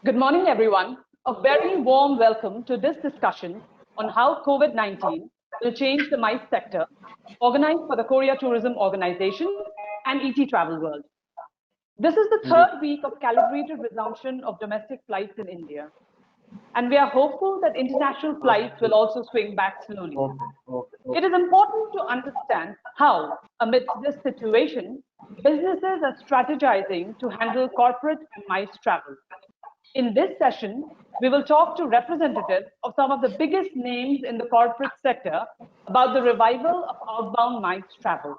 Good morning, everyone. A very warm welcome to this discussion on how COVID-19 will change the MICE sector, organized for the Korea Tourism Organization and ETTravelWorld. This is the third week of calibrated resumption of domestic flights in India, and we are hopeful that international flights will also swing back slowly. It is important to understand how, amidst this situation, businesses are strategizing to handle corporate and MICE travel. In this session, we will talk to representatives of some of the biggest names in the corporate sector about the revival of outbound MICE travel.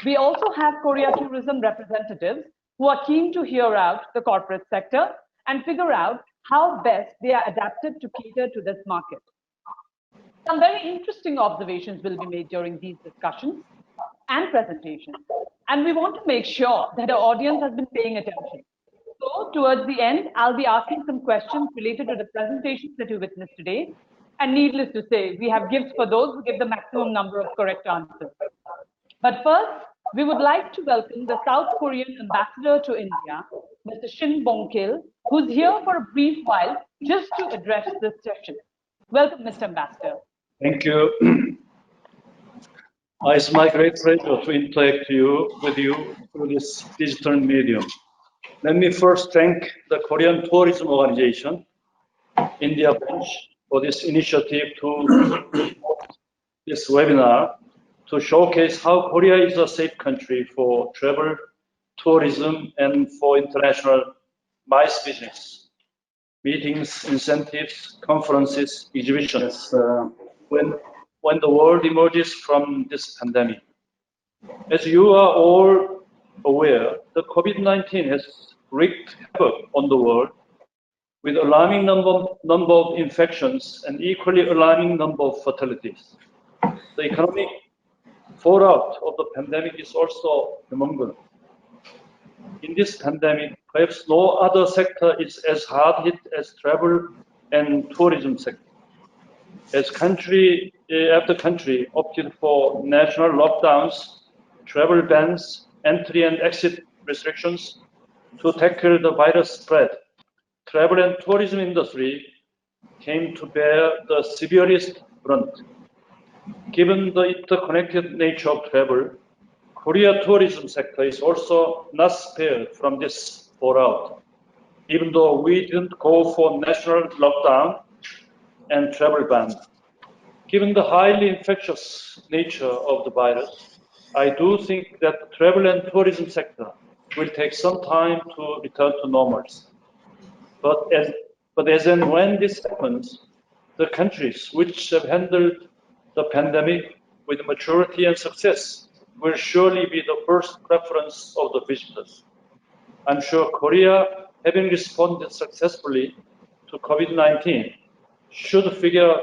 We also have Korea tourism representatives who are keen to hear out the corporate sector and figure out how best they are adapted to cater to this market. Some very interesting observations will be made during these discussions and presentations, and we want to make sure that our audience has been paying attention. So towards the end, I'll be asking some questions related to the presentations that you witnessed today. And needless to say, we have gifts for those who give the maximum number of correct answers. But first, we would like to welcome the South Korean ambassador to India, Mr. Shin Bong-kil, who's here for a brief while just to address this session. Welcome, Mr. Ambassador. Thank you. It's my great pleasure to interact with you through this digital medium. Let me first thank the Korean Tourism Organization, India branch, for this initiative to this webinar to showcase how Korea is a safe country for travel, tourism, and for international MICE business. Meetings, incentives, conferences, exhibitions, when the world emerges from this pandemic. As you are all aware, the COVID-19 has wreaked havoc on the world with alarming number of infections and equally alarming number of fatalities. The economic fallout of the pandemic is also humongous. In this pandemic, perhaps no other sector is as hard hit as travel and tourism sector. As country after country opted for national lockdowns, travel bans, entry and exit restrictions to tackle the virus spread, travel and tourism industry came to bear the severest brunt. Given the interconnected nature of travel, Korea tourism sector is also not spared from this fallout, even though we didn't go for national lockdown and travel ban. Given the highly infectious nature of the virus, I do think that the travel and tourism sector will take some time to return to normalcy. But as and when this happens, the countries which have handled the pandemic with maturity and success will surely be the first preference of the visitors. I'm sure Korea, having responded successfully to COVID-19, should figure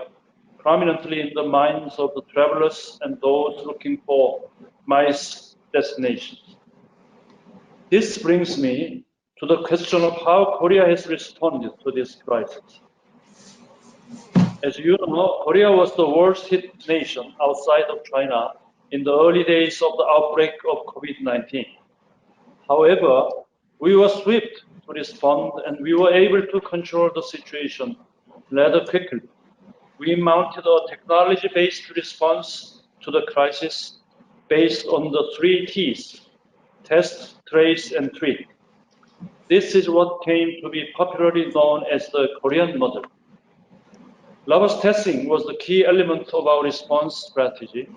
prominently in the minds of the travelers and those looking for MICE destinations. This brings me to the question of how Korea has responded to this crisis. As you know, Korea was the worst hit nation outside of China in the early days of the outbreak of COVID-19. However, we were swift to respond and we were able to control the situation rather quickly. We mounted a technology-based response to the crisis based on the 3 T's: test, trace, and treat. This is what came to be popularly known as the Korean model. Robust testing was the key element of our response strategy.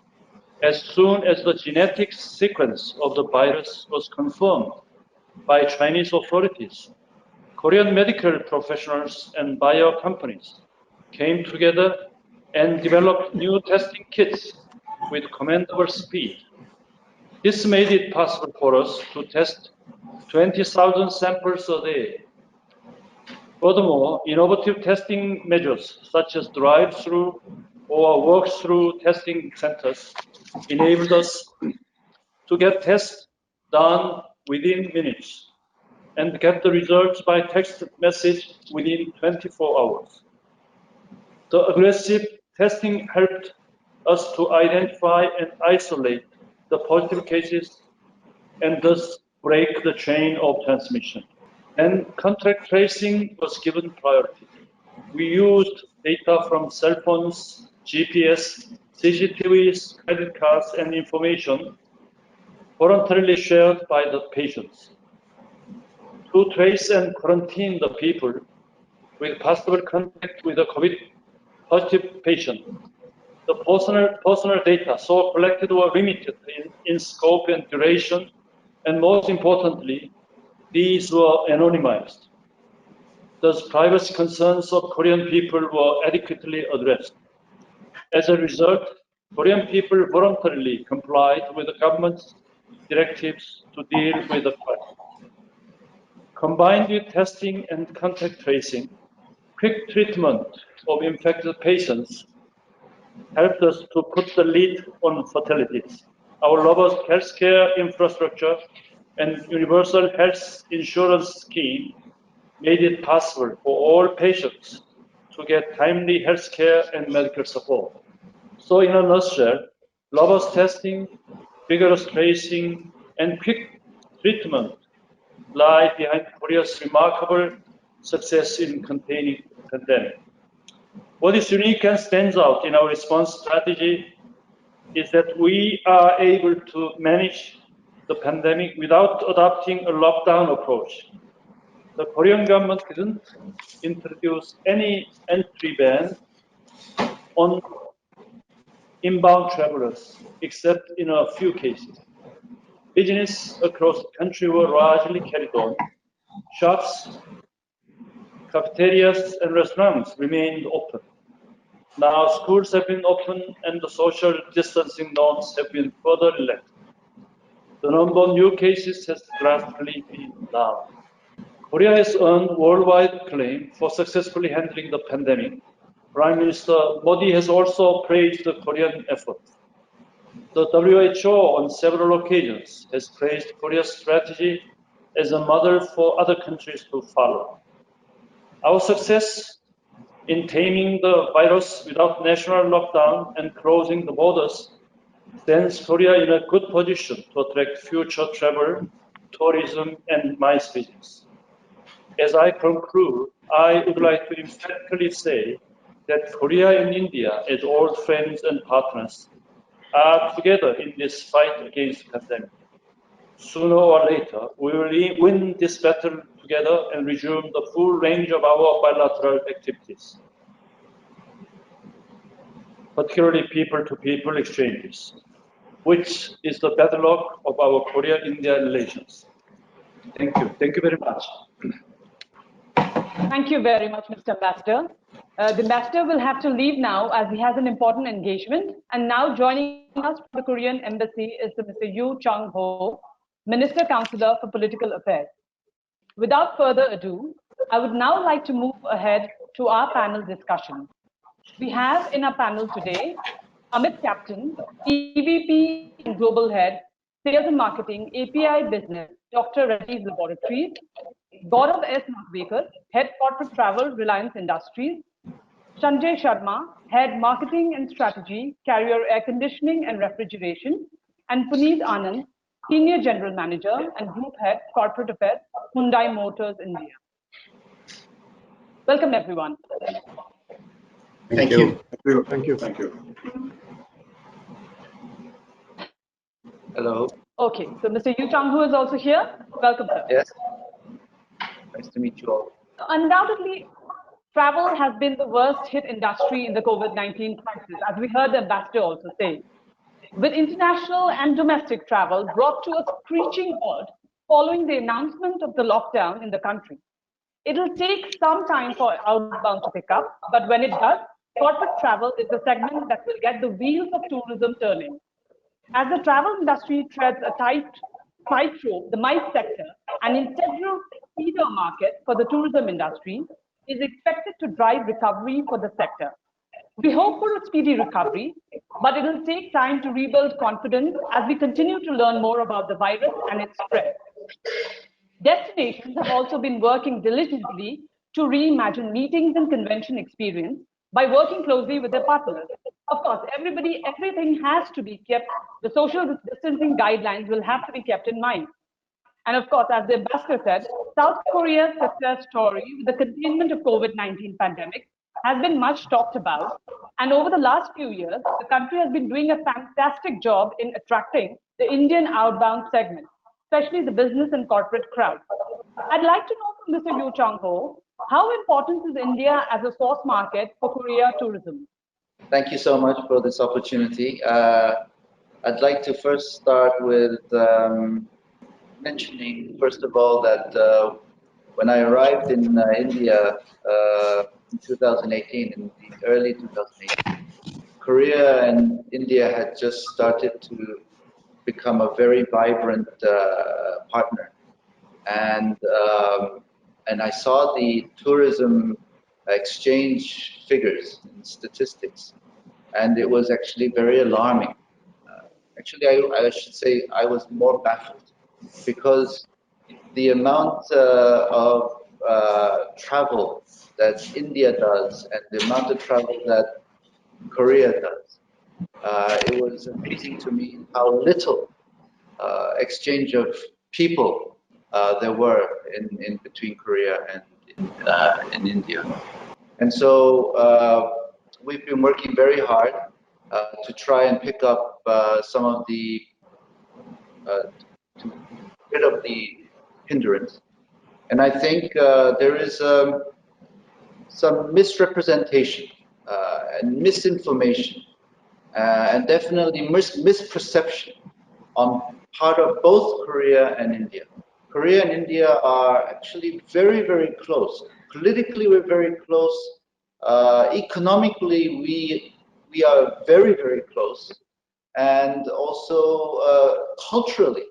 As soon as the genetic sequence of the virus was confirmed by Chinese authorities, Korean medical professionals and bio companies came together and developed new testing kits with commendable speed. This made it possible for us to test 20,000 samples a day. Furthermore, innovative testing measures such as drive-through or walk-through testing centers enabled us to get tests done within minutes and get the results by text message within 24 hours. The aggressive testing helped us to identify and isolate the positive cases and thus break the chain of transmission. and contact tracing was given priority. We used data from cell phones, GPS, CCTVs, credit cards, and information voluntarily shared by the patients to trace and quarantine the people with possible contact with a COVID positive patient. The personal data so collected were limited in scope and duration, and most importantly, these were anonymized. Thus, privacy concerns of Korean people were adequately addressed. As a result, Korean people voluntarily complied with the government's directives to deal with the crisis. Combined with testing and contact tracing, quick treatment of infected patients helped us to put the lid on fatalities. Our robust healthcare infrastructure and universal health insurance scheme made it possible for all patients to get timely healthcare and medical support. So in a nutshell, robust testing, vigorous tracing, and quick treatment lie behind Korea's remarkable success in containing the pandemic. What is unique and stands out in our response strategy is that we are able to manage the pandemic without adopting a lockdown approach. The Korean government didn't introduce any entry ban on inbound travelers, except in a few cases. Business across the country were largely carried on. Shops, cafeterias, and restaurants remained open. Now schools have been opened and the social distancing norms have been further relaxed. The number of new cases has drastically been down. Korea has earned worldwide acclaim for successfully handling the pandemic. Prime Minister Modi has also praised the Korean efforts. The WHO on several occasions has praised Korea's strategy as a model for other countries to follow. Our success in taming the virus without national lockdown and closing the borders stands Korea in a good position to attract future travel, tourism, and MICE business. As I conclude, I would like to emphatically say that Korea and India, as old friends and partners, are together in this fight against the pandemic. Sooner or later, we will win this battle together and resume the full range of our bilateral activities, particularly people-to-people exchanges, which is the bedrock of our Korea-India relations. Thank you. Thank you very much. Thank you very much, Mr. Ambassador. The Ambassador will have to leave now as he has an important engagement. And now joining us from the Korean Embassy is Mr. Yoo Chung-ho, Minister Counselor for Political Affairs. Without further ado, I would now like to move ahead to our panel discussion. We have in our panel today Amit Captain, EVP and Global Head, Sales and Marketing, API Business, Dr. Reddy's Laboratories, Gaurav S. Mahvekar, Head Corporate Travel, Reliance Industries, Sanjay Sharma, Head Marketing and Strategy, Carrier Air Conditioning and Refrigeration, and Puneet Anand, Senior General Manager and Group Head, Corporate Affairs, Hyundai Motors India. Welcome, everyone. Thank you. Thank you. Thank you. Hello. Okay, so Mr. Yoo Chung-ho is also here. Welcome, sir. Yes. Nice to meet you all. Undoubtedly, travel has been the worst hit industry in the COVID-19 crisis, as we heard the ambassador also say. With international and domestic travel brought to a screeching halt following the announcement of the lockdown in the country. It'll take some time for outbound to pick up, but when it does, corporate travel is the segment that will get the wheels of tourism turning. As the travel industry treads a tightrope, the MICE sector, an integral feeder market for the tourism industry, is expected to drive recovery for the sector. We hope for a speedy recovery, but it will take time to rebuild confidence as we continue to learn more about the virus and its spread. Destinations have also been working diligently to reimagine meetings and convention experience by working closely with their partners. Of course, everything has to be kept, the social distancing guidelines will have to be kept in mind. And of course, as the ambassador said, South Korea's success story with the containment of COVID-19 pandemic has been much talked about. And over the last few years, the country has been doing a fantastic job in attracting the Indian outbound segment, especially the business and corporate crowd. I'd like to know from Mr. Yoo Chang-ho, how important is India as a source market for Korea tourism? Thank you so much for this opportunity. I'd like to first start with mentioning, first of all, that when I arrived in India in 2018, in the early 2018, Korea and India had just started to become a very vibrant partner. And I saw the tourism exchange figures and statistics, and it was actually very alarming. Actually, I should say I was more baffled because the amount of travel that India does and the amount of travel that Korea does, it was amazing to me how little exchange of people there were in between Korea and in India. And so we've been working very hard to try and pick up some of the, to rid of the hindrance. And I think there is some misrepresentation and misinformation and definitely misperception on part of both Korea and India. Korea and India are actually very, very close. Politically, we're very close. Economically, we are very, very close. And also culturally,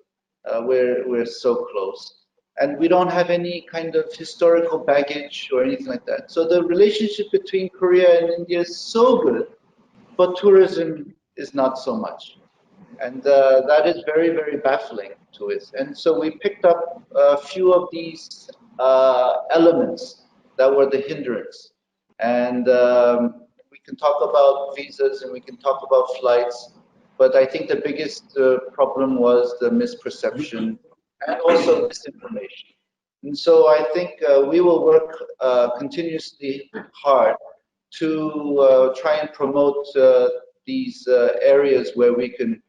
we're so close. And we don't have any kind of historical baggage or anything like that. So the relationship between Korea and India is so good, but tourism is not so much. And that is very, very baffling to us. And so we picked up a few of these elements that were the hindrance. And we can talk about visas and we can talk about flights, but I think the biggest problem was the misperception and also misinformation. And so I think we will work continuously hard to try and promote these areas where we can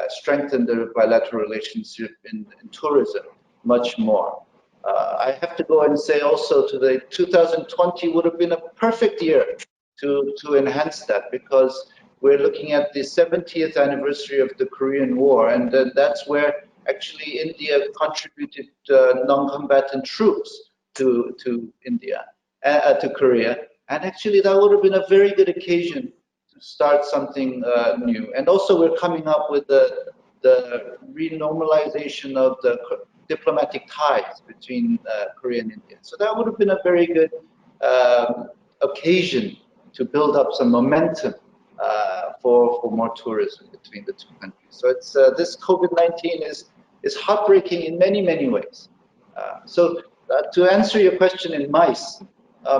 strengthen the bilateral relationship in tourism much more. I have to go and say also today, 2020 would have been a perfect year to enhance that, because we're looking at the 70th anniversary of the Korean War, and that's where actually India contributed non-combatant troops to India, to Korea, and actually that would have been a very good occasion to start something new. And also we're coming up with the renormalization of the diplomatic ties between Korea and India. So that would have been a very good occasion to build up some momentum for more tourism between the two countries. So it's this COVID-19 is heartbreaking in many, many ways. So to answer your question in MICE,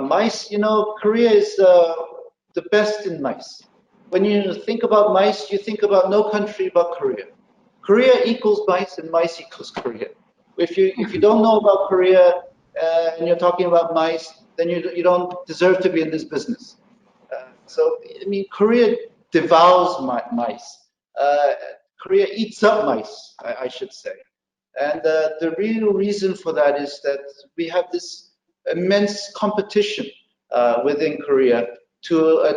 MICE, you know, Korea is the best in MICE. When you think about MICE, you think about no country but Korea. Korea equals MICE and MICE equals Korea. If you don't know about Korea and you're talking about MICE, then you don't deserve to be in this business. So I mean, Korea devours mice. Korea eats up mice, I should say. And the real reason for that is that we have this immense competition within Korea to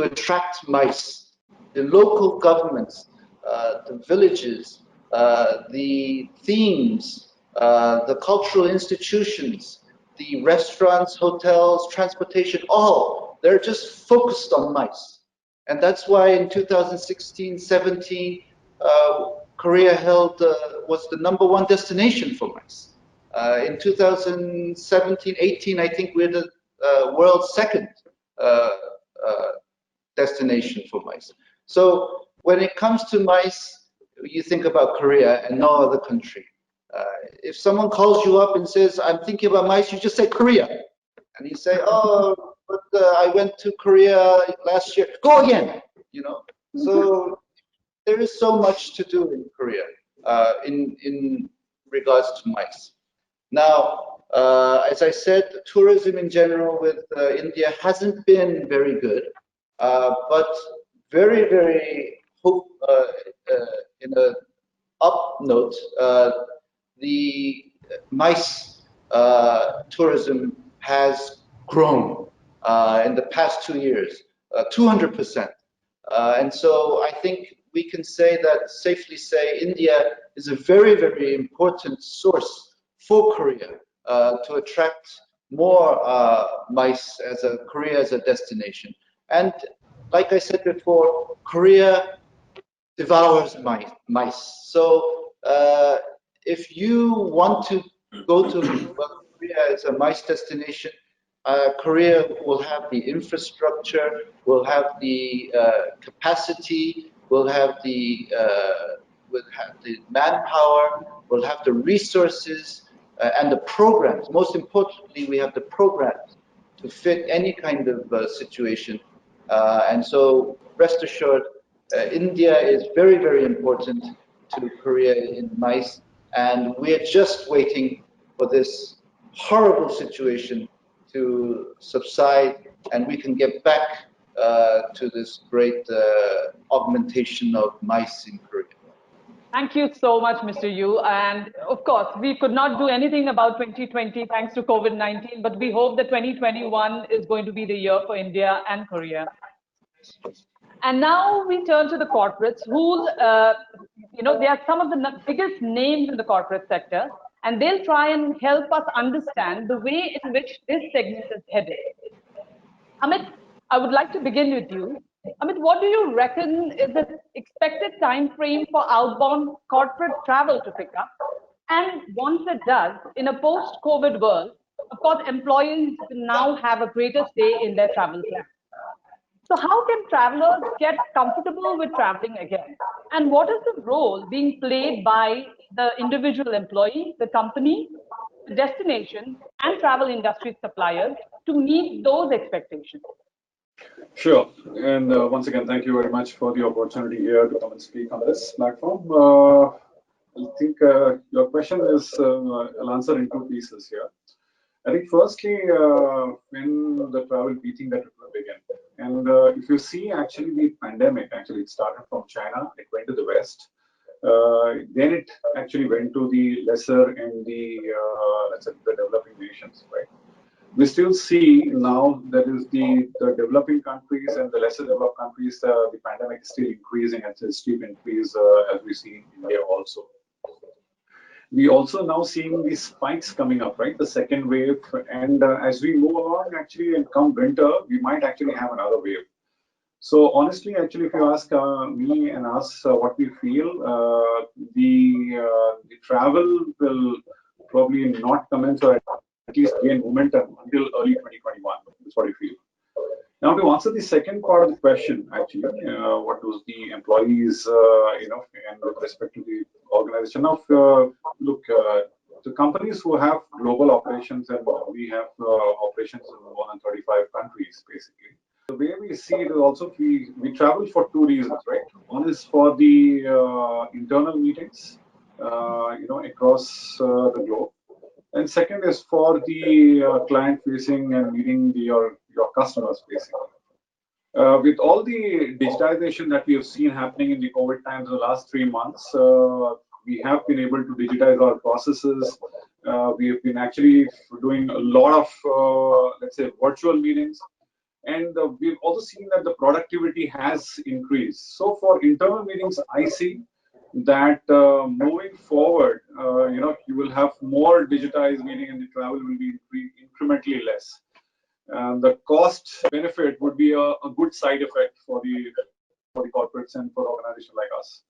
attract mice. The local governments, the villages, the themes, the cultural institutions, the restaurants, hotels, transportation, all, they're just focused on mice. And that's why in 2016-17, Korea was the #1 destination for mice. In 2017-18, I think we're the world's second destination for mice. So when it comes to mice, you think about Korea and no other country. If someone calls you up and says, I'm thinking about mice, you just say Korea. And you say, oh, but I went to Korea last year. Go again, you know. So there is so much to do in Korea, in regards to MICE. Now, as I said, tourism in general with India hasn't been very good, but very, very in a up note, the MICE tourism has grown in the past 2 years, 200%. And so I think we can say that, safely say, India is a very, very important source for Korea to attract more MICE Korea as a destination. And like I said before, Korea devours mice. So if you want to go to Korea as a mice destination, Korea will have the infrastructure, will have the capacity, will have the manpower, will have the resources and the programs. Most importantly, we have the programs to fit any kind of situation. And so rest assured, India is very, very important to Korea in MICE, and we're just waiting for this horrible situation to subside and we can get back to this great augmentation of MICE in Korea. Thank you so much, Mr. Yu. And of course, we could not do anything about 2020 thanks to COVID-19, but we hope that 2021 is going to be the year for India and Korea. And now we turn to the corporates who, they are some of the biggest names in the corporate sector, and they'll try and help us understand the way in which this segment is headed. Amit, I would like to begin with you. Amit, what do you reckon is the expected time frame for outbound corporate travel to pick up? And once it does, in a post-COVID world, of course, employees now have a greater say in their travel plan. So how can travelers get comfortable with traveling again? And what is the role being played by the individual employee, the company, the destination, and travel industry suppliers to meet those expectations? Sure. And once again, thank you very much for the opportunity here to come and speak on this platform. I think your question is, I'll answer in two pieces here. I think firstly, when the travel beating that began, and if you see actually the pandemic, actually it started from China, it went to the West, then it actually went to the lesser and the, let's say, the developing nations, right? We still see now that is the developing countries and the lesser developed countries, the pandemic is still increasing at a steep increase as we see in India also. We also now seeing these spikes coming up, right? The second wave, and as we move along, actually, and come winter, we might actually have another wave. So honestly, actually, if you ask me and us what we feel, the travel will probably not commence or at least gain momentum until early 2021. That's what I feel. Now, to answer the second part of the question, actually, what was the employees, and with respect to the organization of, look, the companies who have global operations, and we have operations in more than 35 countries, basically. The way we see it is also we travel for two reasons, right? One is for the internal meetings, across the globe. And second is for the client facing and meeting your customers, basically. With all the digitization that we have seen happening in the COVID times in the last 3 months, we have been able to digitize our processes. We have been actually doing a lot of, let's say, virtual meetings. And we've also seen that the productivity has increased. So for internal meetings, I see that moving forward, you will have more digitized meeting and the travel will be incrementally less. The cost benefit would be a good side effect for the corporates and for organizations like us.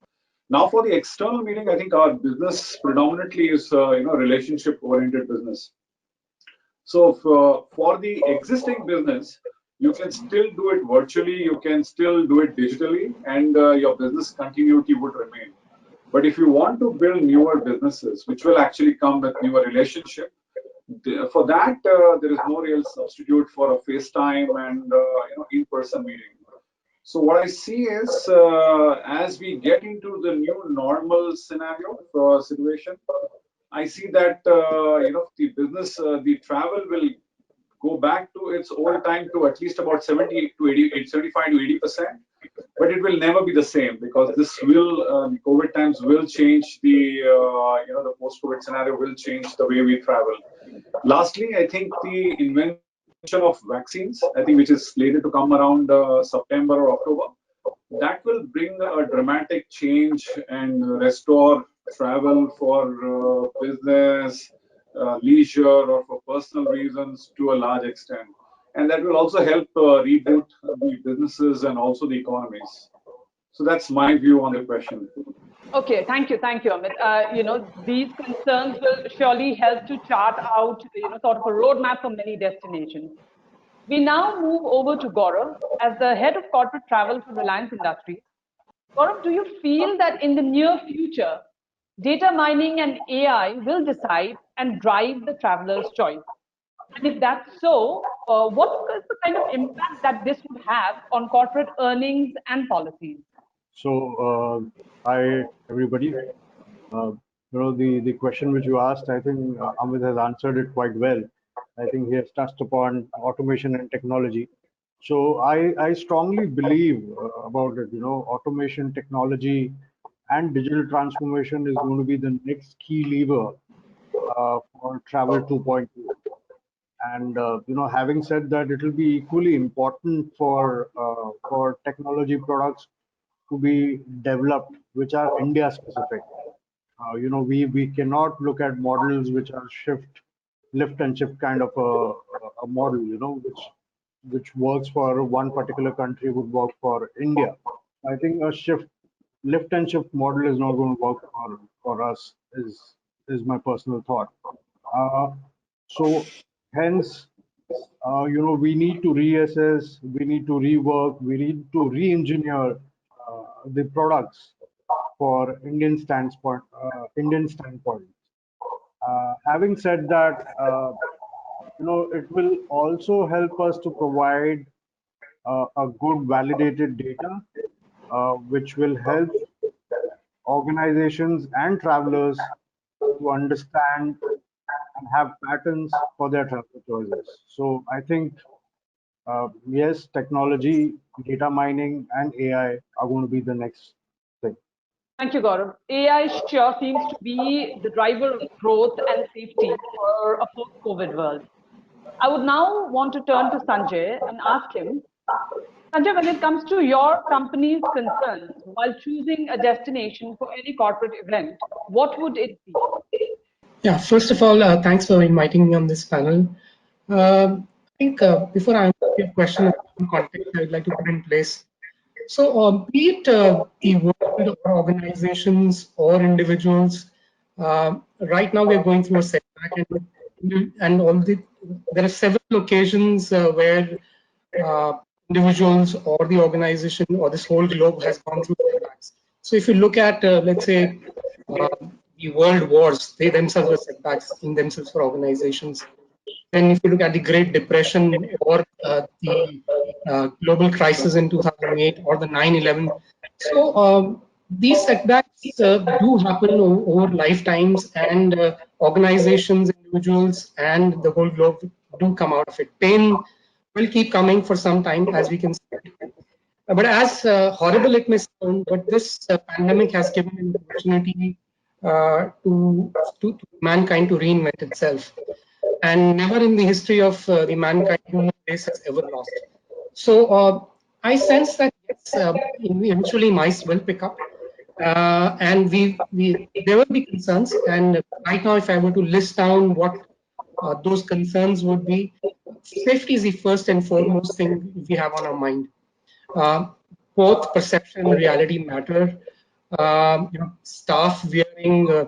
Now for the external meeting, I think our business predominantly is relationship oriented business. So for the existing business, you can still do it virtually, you can still do it digitally, and your business continuity would remain. But if you want to build newer businesses, which will actually come with newer relationship, for that there is no real substitute for a FaceTime and in-person meeting. So what I see is as we get into the new normal scenario situation, I see that the business, the travel will go back to its old time to at least about 70 to 80, 75 to 80%, but it will never be the same because this will, COVID times will change the, the post-COVID scenario will change the way we travel. Lastly, I think the invention of vaccines, I think, which is slated to come around September or October, that will bring a dramatic change and restore travel for business, leisure, or for personal reasons to a large extent. And that will also help reboot the businesses and also the economies. So that's my view on the question. Okay, thank you, Amit. These concerns will surely help to chart out, sort of a roadmap for many destinations. We now move over to Gaurav as the head of corporate travel for Reliance Industries. Gaurav, do you feel that in the near future, data mining and AI will decide and drive the traveler's choice? And if that's so, what is the kind of impact that this would have on corporate earnings and policies? So, hi everybody. The question which you asked, I think Amit has answered it quite well. I think he has touched upon automation and technology. So I strongly believe about it. Automation, technology, and digital transformation is going to be the next key lever for travel 2.0. And having said that, it will be equally important for technology products to be developed, which are India specific. We cannot look at models which are lift and shift kind of a model, which works for one particular country would work for India. I think a lift and shift model is not going to work for us. Is my personal thought. So hence, we need to reassess, we need to rework, we need to re-engineer the products for Indian standpoint. Having said that, it will also help us to provide a good validated data, which will help organizations and travelers to understand and have patterns for their travel choices. So I think, yes, technology, data mining, and AI are going to be the next thing. Thank you, Gaurav. AI sure seems to be the driver of growth and safety for a post-COVID world. I would now want to turn to Sanjay and ask him, Sanjay, when it comes to your company's concerns while choosing a destination for any corporate event, what would it be? Yeah, first of all, thanks for inviting me on this panel. I think before I answer your question, in context, I'd like to put in place. So, be it the world or organizations or individuals, right now we're going through a setback, and there are several occasions where individuals or the organization or this whole globe has gone through setbacks. So, if you look at, let's say, the world wars, they themselves were setbacks in themselves for organizations. Then if you look at the Great Depression or the global crisis in 2008 or the 9/11, so these setbacks do happen over lifetimes, and organizations, individuals, and the whole globe do come out of it. Pain will keep coming for some time, as we can see. But as horrible it may sound, but this pandemic has given an opportunity to mankind to reinvent itself, and never in the history of the mankind human race has ever lost. So I sense that yes, eventually mice will pick up, and there will be concerns. And right now, if I were to list down what those concerns would be, safety is the first and foremost thing we have on our mind. Both perception and reality matter. Staff wearing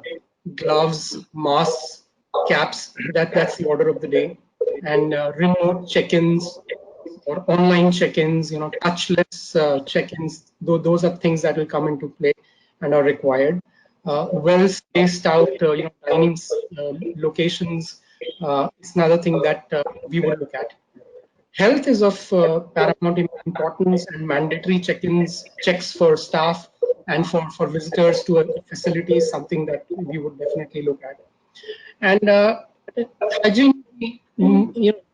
gloves, masks, caps, that's the order of the day. And remote check-ins or online check-ins, touchless check-ins, those are things that will come into play and are required. Well spaced out, dining locations is another thing that we will look at. Health is of paramount importance, and mandatory checks for staff and for visitors to a facility is something that we would definitely look at. And hygiene,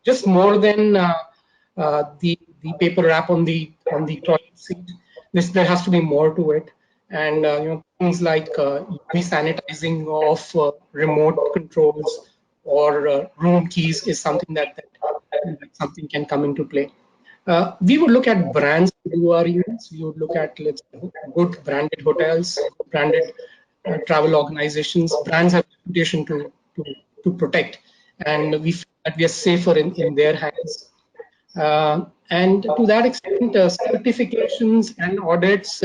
just more than the paper wrap on the toilet seat. There has to be more to it, and things like UV sanitizing of remote controls or room keys is something that something can come into play. We would look at brands to do our events. We would look at, let's say, good branded hotels, branded travel organizations. Brands have a reputation to protect, and we feel that we are safer in their hands. And to that extent, certifications and audits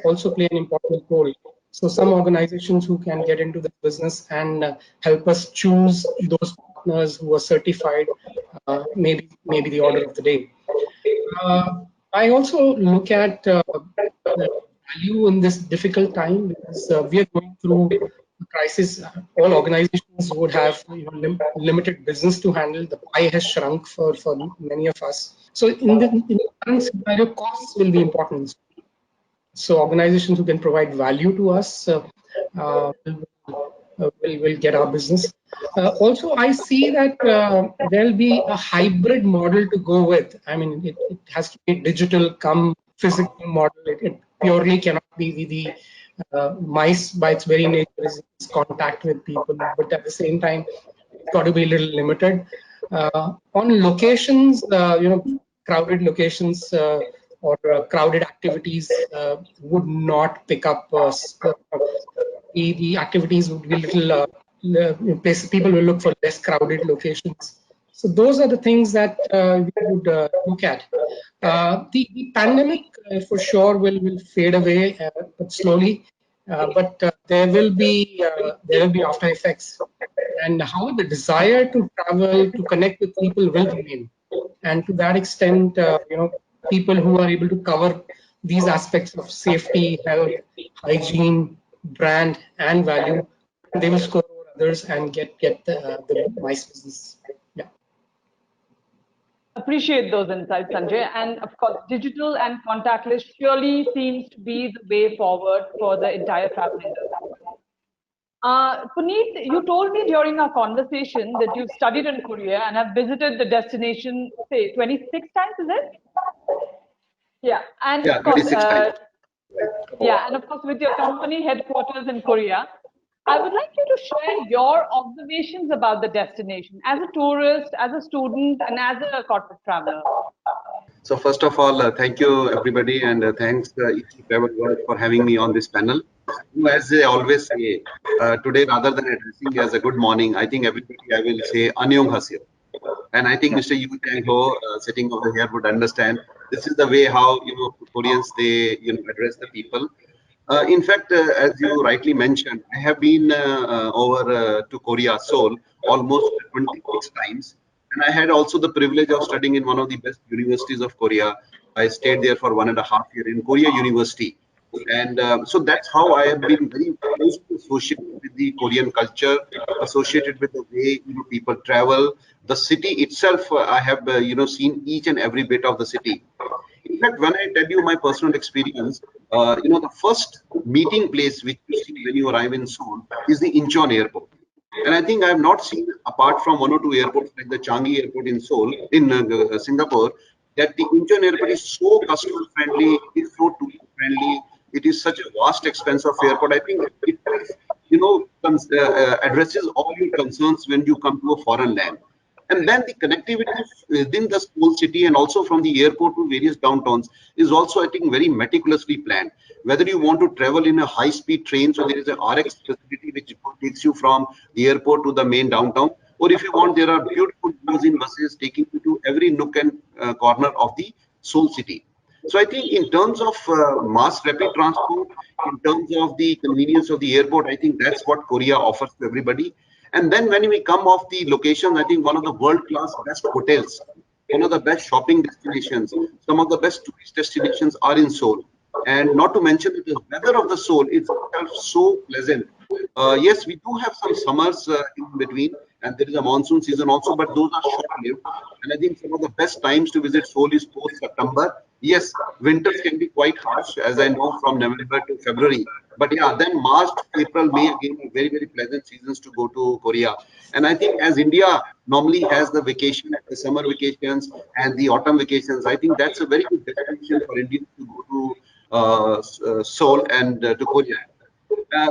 also play an important role. So some organizations who can get into the business and help us choose those partners who are certified, maybe the order of the day. I also look at the value in this difficult time, because we are going through a crisis. All organizations would have limited business to handle. The pie has shrunk for many of us. So in the current scenario, costs will be important. So organizations who can provide value to us will get our business. Also, I see that there'll be a hybrid model to go with. I mean, it has to be digital come physical model. It purely cannot be the mice by its very nature is contact with people, but at the same time, it's got to be a little limited. On locations, crowded locations or crowded activities would not pick up. The activities would be little places. People will look for less crowded locations. So those are the things that we would look at. The pandemic for sure will fade away, but slowly. But there will be after effects, and how the desire to travel, to connect with people will remain. And to that extent, people who are able to cover these aspects of safety, health, hygiene, brand, and value, they will score over others and get the nice business. Yeah. Appreciate those insights, Sanjay. And of course, digital and contactless surely seems to be the way forward for the entire travel industry. Puneet, you told me during our conversation that you've studied in Korea and have visited the destination, say, 26 times, is it? Yeah, and Yeah, of course, 26 times. yeah, and of course, with your company headquarters in Korea, I would like you to share your observations about the destination as a tourist, as a student, and as a corporate traveler. So first of all, thank you everybody, and thanks ETTravelWorld for having me on this panel. As I always say, today rather than addressing as a good morning, I think everybody I will say Anyong Hasyo. And I think Mr. Yu Chang Ho sitting over here would understand this is the way how Koreans they address the people. In fact, as you rightly mentioned, I have been over to Korea, Seoul, almost 26 times. And I had also the privilege of studying in one of the best universities of Korea. I stayed there for 1.5 years in Korea University. And so that's how I have been very closely associated with the Korean culture, associated with the way people travel. The city itself, I have seen each and every bit of the city. In fact, when I tell you my personal experience, the first meeting place which you see when you arrive in Seoul is the Incheon Airport. And I think I have not seen, apart from 1 or 2 airports like the Changi Airport in Seoul, in Singapore, that the Incheon Airport is so customer friendly, it is so tourist friendly. It is such a vast expense of airport. I think it addresses all your concerns when you come to a foreign land. And then the connectivity within the school city and also from the airport to various downtowns is also, I think, very meticulously planned. Whether you want to travel in a high-speed train, so there is an RX facility which takes you from the airport to the main downtown, or if you want, there are beautiful limousine buses taking you to every nook and corner of the Seoul city. So I think in terms of mass rapid transport, in terms of the convenience of the airport, I think that's what Korea offers to everybody. And then when we come off the location, I think one of the world-class best hotels, one of the best shopping destinations, some of the best tourist destinations are in Seoul. And not to mention that the weather of the Seoul is so pleasant. Yes, we do have some summers in between, and there is a monsoon season also, but those are short-lived. And I think some of the best times to visit Seoul is post-September. Yes, winters can be quite harsh, as I know from November to February. But yeah, then March, April, May again are very, very pleasant seasons to go to Korea. And I think as India normally has the vacation, the summer vacations and the autumn vacations, I think that's a very good destination for Indians to go to Seoul and to Korea.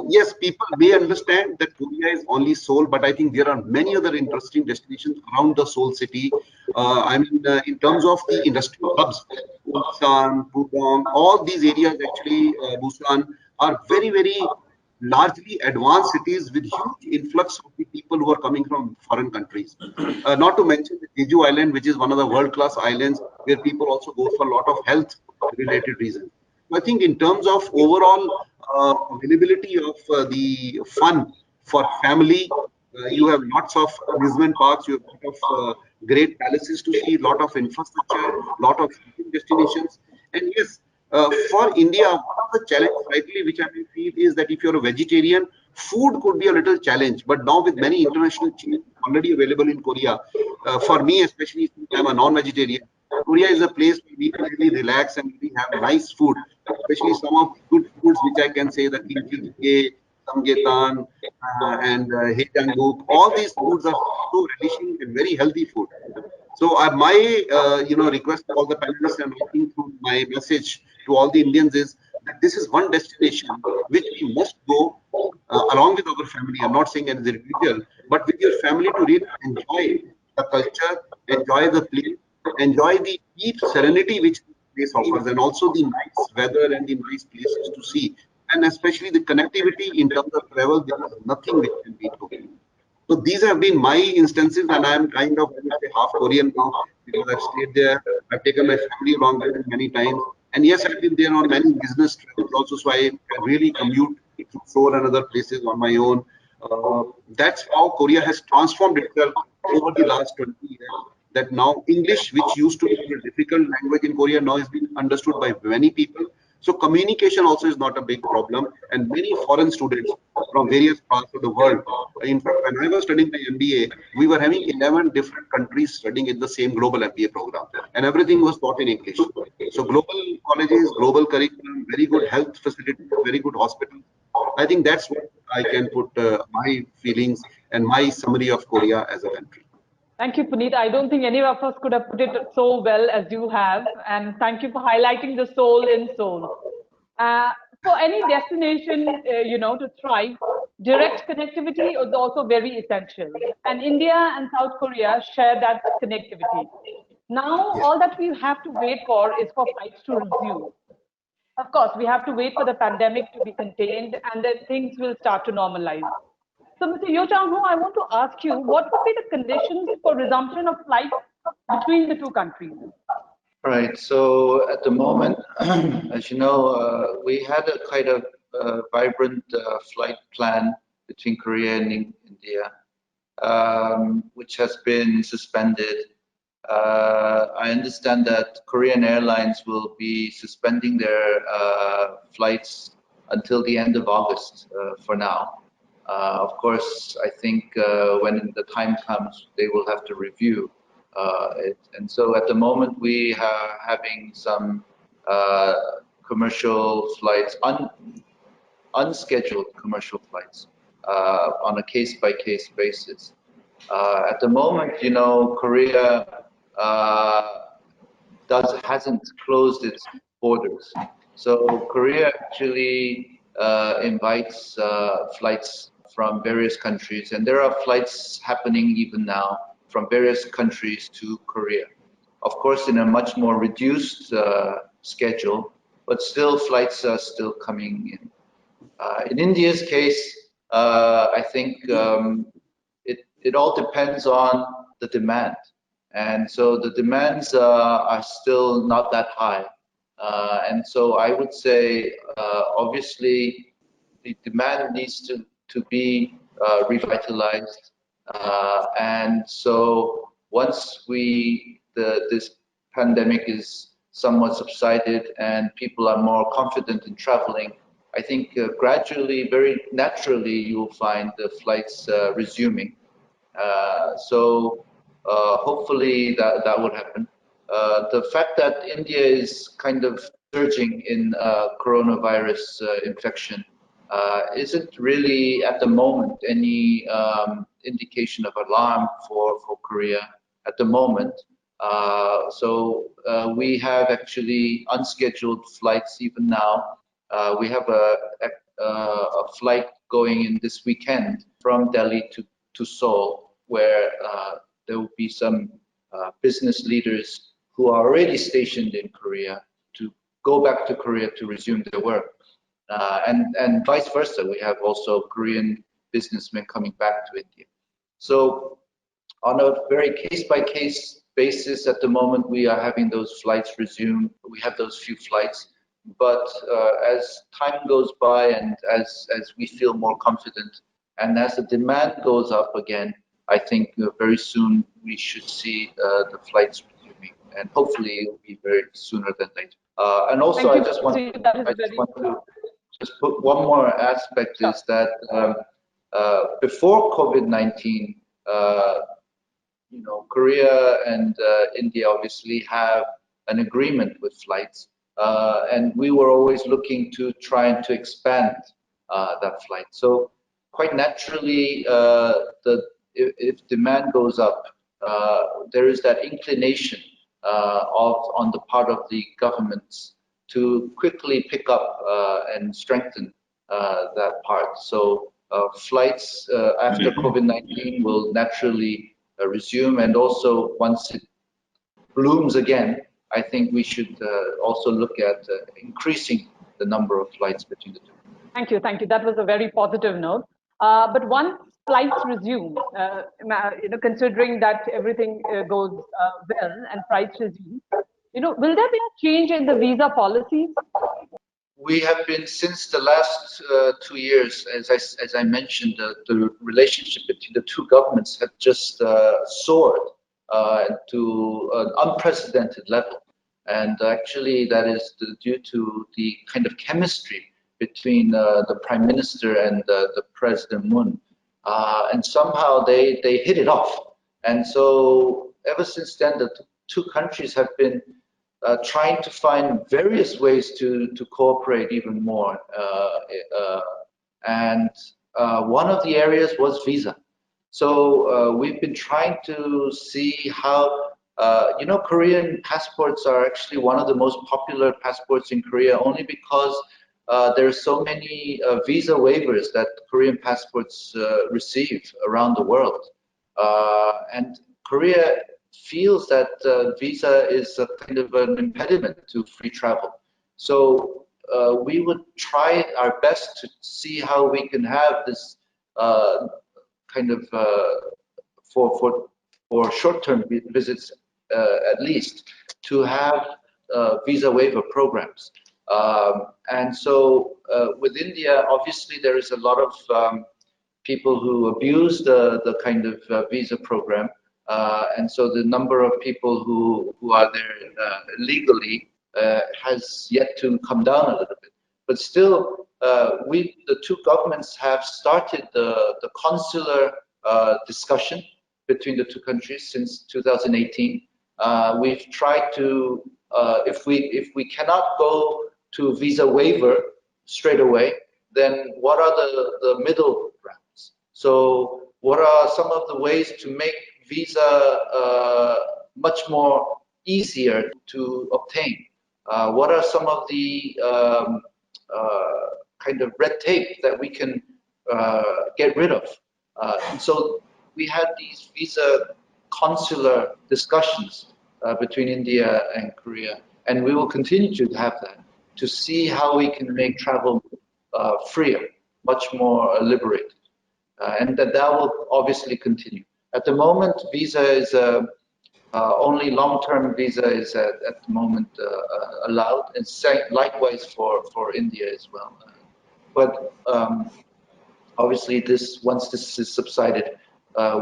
Yes, people may understand that Korea is only Seoul, but I think there are many other interesting destinations around the Seoul city. In terms of the industrial hubs, Ulsan, Pudong, all these areas actually, Busan, are very, very largely advanced cities with huge influx of the people who are coming from foreign countries. Not to mention the Jeju Island, which is one of the world-class islands where people also go for a lot of health-related reasons. I think in terms of overall availability of the fun for family, you have lots of amusement parks, you have a lot of great palaces to see, lot of infrastructure, lot of shopping destinations. And yes, for India, one of the challenge slightly which I may feel is that if you're a vegetarian, food could be a little challenge. But now with many international chains already available in Korea, for me especially, since I'm a non-vegetarian, Korea is a place where we can really relax and really have nice food, especially some of the good foods which I can say that kimchi jjigae, samgyetang, and haejanguk. All these foods are so relishing and very healthy food. So my request to all the panelists and I think through my message to all the Indians is that this is one destination which we must go along with our family. I'm not saying as a individual, but with your family to really enjoy the culture, enjoy the place, enjoy the deep serenity which the place offers, and also the nice weather and the nice places to see, and especially the connectivity in terms of travel. There is nothing which can beat Korea. So these have been my instances, and I am kind of, I would say, half Korean now because I've stayed there. I've taken my family along there many times, and yes, I've been there on many business trips also. So I can really commute to Seoul and other places on my own. That's how Korea has transformed itself over the last 20 years. That now English, which used to be a difficult language in Korea, now is being understood by many people. So communication also is not a big problem, and many foreign students from various parts of the world. In fact, when I was studying my MBA, we were having 11 different countries studying in the same global MBA program, and everything was taught in English. So global colleges, global curriculum, very good health facilities, very good hospitals. I think that's what I can put my feelings and my summary of Korea as a country. Thank you, Puneet. I don't think any of us could have put it so well as you have. And thank you for highlighting the soul in Seoul. For any destination, to thrive, direct connectivity is also very essential. And India and South Korea share that connectivity. Now, all that we have to wait for is for flights to resume. Of course, we have to wait for the pandemic to be contained and then things will start to normalize. So, Mr. Yo Chang-ho, I want to ask you, what would be the conditions for resumption of flights between the two countries? Right. So at the moment, as you know, we had a kind of vibrant flight plan between Korea and India, which has been suspended. I understand that Korean Airlines will be suspending their flights until the end of August for now. Of course, I think when the time comes, they will have to review it. And so at the moment, we are having some commercial flights, unscheduled commercial flights on a case-by-case basis. At the moment, Korea hasn't closed its borders. So Korea actually invites flights from various countries, and there are flights happening even now from various countries to Korea. Of course, in a much more reduced schedule, but still flights are still coming in. In India's case, I think it all depends on the demand. And so the demands are still not that high. And so I would say, obviously, the demand needs to be revitalized. And so once this pandemic is somewhat subsided and people are more confident in traveling, I think gradually, very naturally, you will find the flights resuming. So hopefully that would happen. the fact that India is kind of surging in coronavirus infection isn't really at the moment any indication of alarm for Korea at the moment. We have actually unscheduled flights even now. We have a flight going in this weekend from Delhi to Seoul, where there will be some business leaders who are already stationed in Korea to go back to Korea to resume their work. And vice versa, we have also Korean businessmen coming back to India. So on a very case-by-case basis at the moment, we are having those flights resume. We have those few flights, but as time goes by and as we feel more confident and as the demand goes up again, I think very soon we should see the flights resuming, and hopefully it will be very sooner than later. And also, I just want to just put one more aspect is that before COVID-19, Korea and India obviously have an agreement with flights, and we were always looking to try and to expand that flight. So quite naturally, if demand goes up, there is that inclination on the part of the governments to quickly pick up and strengthen that part. So flights after COVID-19 will naturally resume, and also once it blooms again, I think we should also look at increasing the number of flights between the two. Thank you. That was a very positive note. But once flights resume, considering that everything goes well and flights resume, will there be a change in the visa policies? We have been, since the last 2 years, as I mentioned, the relationship between the two governments have just soared to an unprecedented level. And actually, that is due to the kind of chemistry between the Prime Minister and the President Moon. And somehow they hit it off. And so ever since then, the two countries have been trying to find various ways to cooperate even more. And one of the areas was visa. So we've been trying to see how, Korean passports are actually one of the most popular passports in Korea, only because there are so many visa waivers that Korean passports receive around the world. And Korea feels that visa is a kind of an impediment to free travel. So we would try our best to see how we can have this kind of for short-term visits at least, to have visa waiver programs. And so with India, obviously there is a lot of people who abuse the kind of visa program. And so the number of people who are there illegally has yet to come down a little bit. But still, the two governments have started the consular discussion between the two countries since 2018. We've tried to, if we cannot go to visa waiver straight away, then what are the middle grounds? So what are some of the ways to make visa much more easier to obtain? What are some of the kind of red tape that we can get rid of? And so we had these visa consular discussions between India and Korea, and we will continue to have that to see how we can make travel freer, much more liberated, and that will obviously continue. At the moment, visa is only long-term visa is at the moment allowed, and likewise for India as well. But obviously, once this is subsided,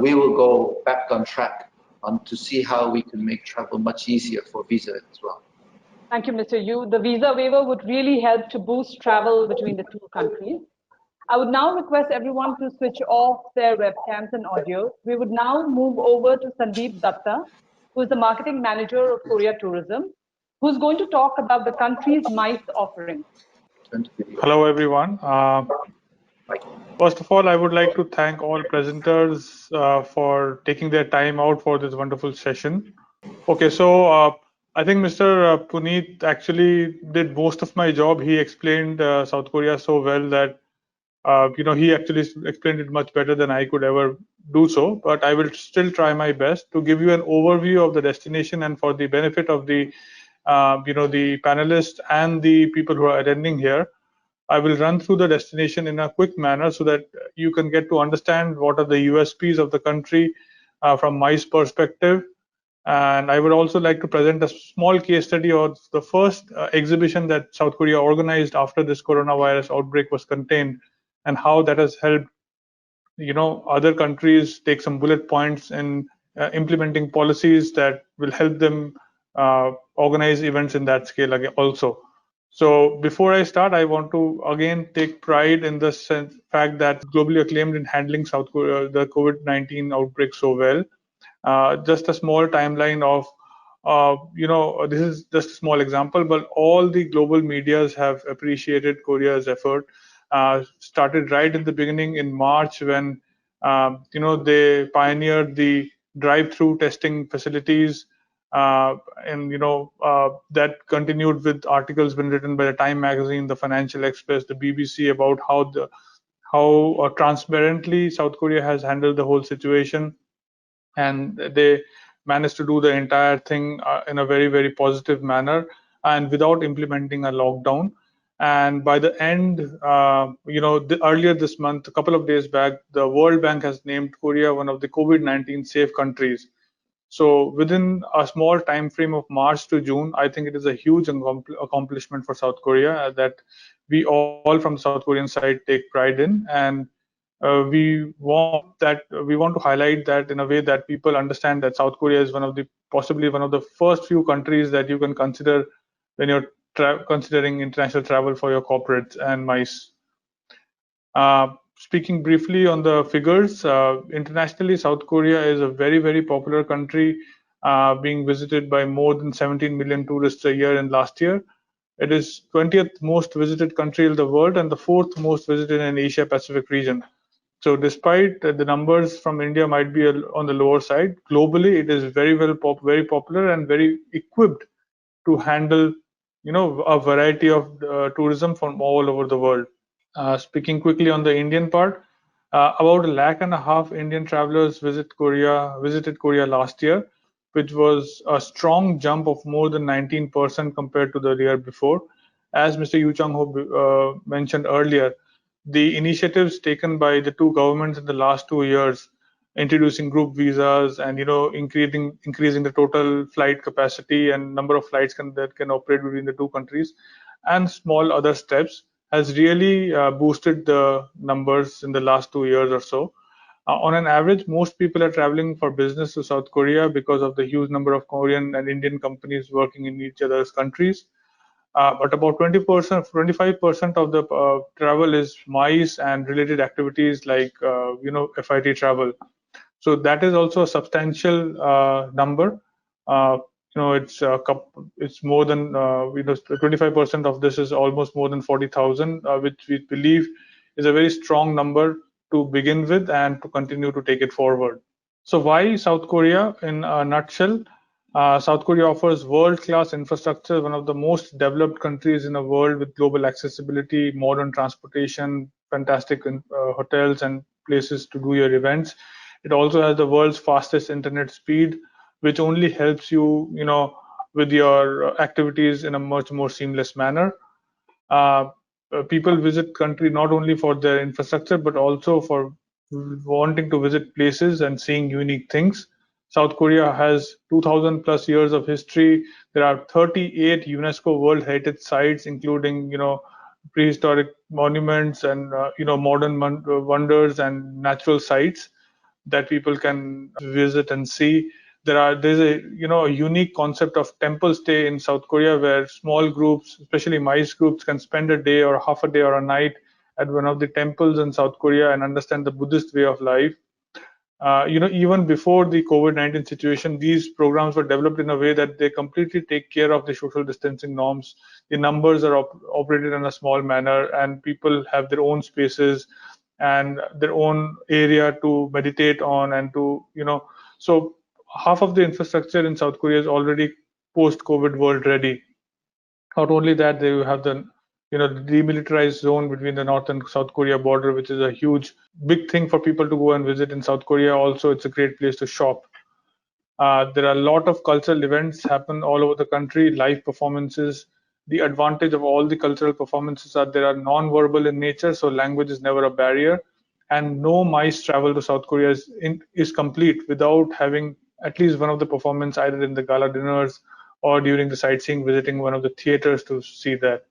we will go back on track to see how we can make travel much easier for visa as well. Thank you, Mr. Yu. The visa waiver would really help to boost travel between the two countries. I would now request everyone to switch off their webcams and audio. We would now move over to Sandeep Datta, who is the marketing manager of Korea Tourism, who's going to talk about the country's MICE offering. Hello, everyone. First of all, I would like to thank all presenters for taking their time out for this wonderful session. Okay, so I think Mr. Puneet actually did most of my job. He explained South Korea so well that he actually explained it much better than I could ever do so. But I will still try my best to give you an overview of the destination, and for the benefit of the the panelists and the people who are attending here, I will run through the destination in a quick manner so that you can get to understand what are the USPs of the country from MICE perspective. And I would also like to present a small case study of the first exhibition that South Korea organized after this coronavirus outbreak was contained, and how that has helped other countries take some bullet points in implementing policies that will help them organize events in that scale again also. So before I start, I want to again take pride in the fact that globally acclaimed in handling South Korea, the COVID-19 outbreak so well. Just a small timeline of, this is just a small example, but all the global medias have appreciated Korea's effort. Started right in the beginning in March when, they pioneered the drive-through testing facilities. And that continued with articles been written by the Time magazine, the Financial Express, the BBC about how transparently South Korea has handled the whole situation, and they managed to do the entire thing in a very, very positive manner and without implementing a lockdown. And by the end, earlier this month, a couple of days back, the World Bank has named Korea one of the COVID-19 safe countries. So within a small time frame of March to June, I think it is a huge accomplishment for South Korea that we all from South Korean side take pride in. And we want to highlight that in a way that people understand that South Korea is possibly one of the first few countries that you can consider when you're considering international travel for your corporates and MICE. Speaking briefly on the figures, internationally, South Korea is a very, very popular country, being visited by more than 17 million tourists a year in last year. It is 20th most visited country in the world and the 4th most visited in Asia Pacific region. So despite the numbers from India might be on the lower side, globally it is very very popular and very equipped to handle a variety of tourism from all over the world. Speaking quickly on the Indian part, about 1.5 lakh Indian travelers visited Korea last year, which was a strong jump of more than 19% compared to the year before. As Mr. Yu Chang-ho mentioned earlier, the initiatives taken by the two governments in the last 2 years, introducing group visas and increasing the total flight capacity and number of flights that can operate between the two countries, and small other steps, has really boosted the numbers in the last 2 years or so. On an average, most people are traveling for business to South Korea because of the huge number of Korean and Indian companies working in each other's countries. But about 20%, 25% of the travel is MICE and related activities like FIT travel. So that is also a substantial number. It's more than 25% of this is almost more than 40,000, which we believe is a very strong number to begin with and to continue to take it forward. So why South Korea? In a nutshell, South Korea offers world-class infrastructure, one of the most developed countries in the world with global accessibility, modern transportation, fantastic hotels and places to do your events. It also has the world's fastest internet speed, which only helps you, with your activities in a much more seamless manner. People visit country not only for their infrastructure, but also for wanting to visit places and seeing unique things. South Korea has 2,000 plus years of history. There are 38 UNESCO World Heritage Sites, including, prehistoric monuments and, modern wonders and natural sites that people can visit and see. There's a unique concept of temple stay in South Korea where small groups, especially MICE groups, can spend a day or half a day or a night at one of the temples in South Korea and understand the Buddhist way of life. even before the COVID-19 situation, these programs were developed in a way that they completely take care of the social distancing norms. The numbers are operated in a small manner, and people have their own spaces and their own area to meditate on and to, so half of the infrastructure in South Korea is already post-COVID world ready. Not only that, they have the the demilitarized zone between the North and South Korea border, which is a huge, big thing for people to go and visit in South Korea. Also, it's a great place to shop. There are a lot of cultural events happen all over the country, live performances. The advantage of all the cultural performances are they are non-verbal in nature, so language is never a barrier. And no MICE travel to South Korea is complete without having at least one of the performance either in the gala dinners or during the sightseeing, visiting one of the theaters to see that.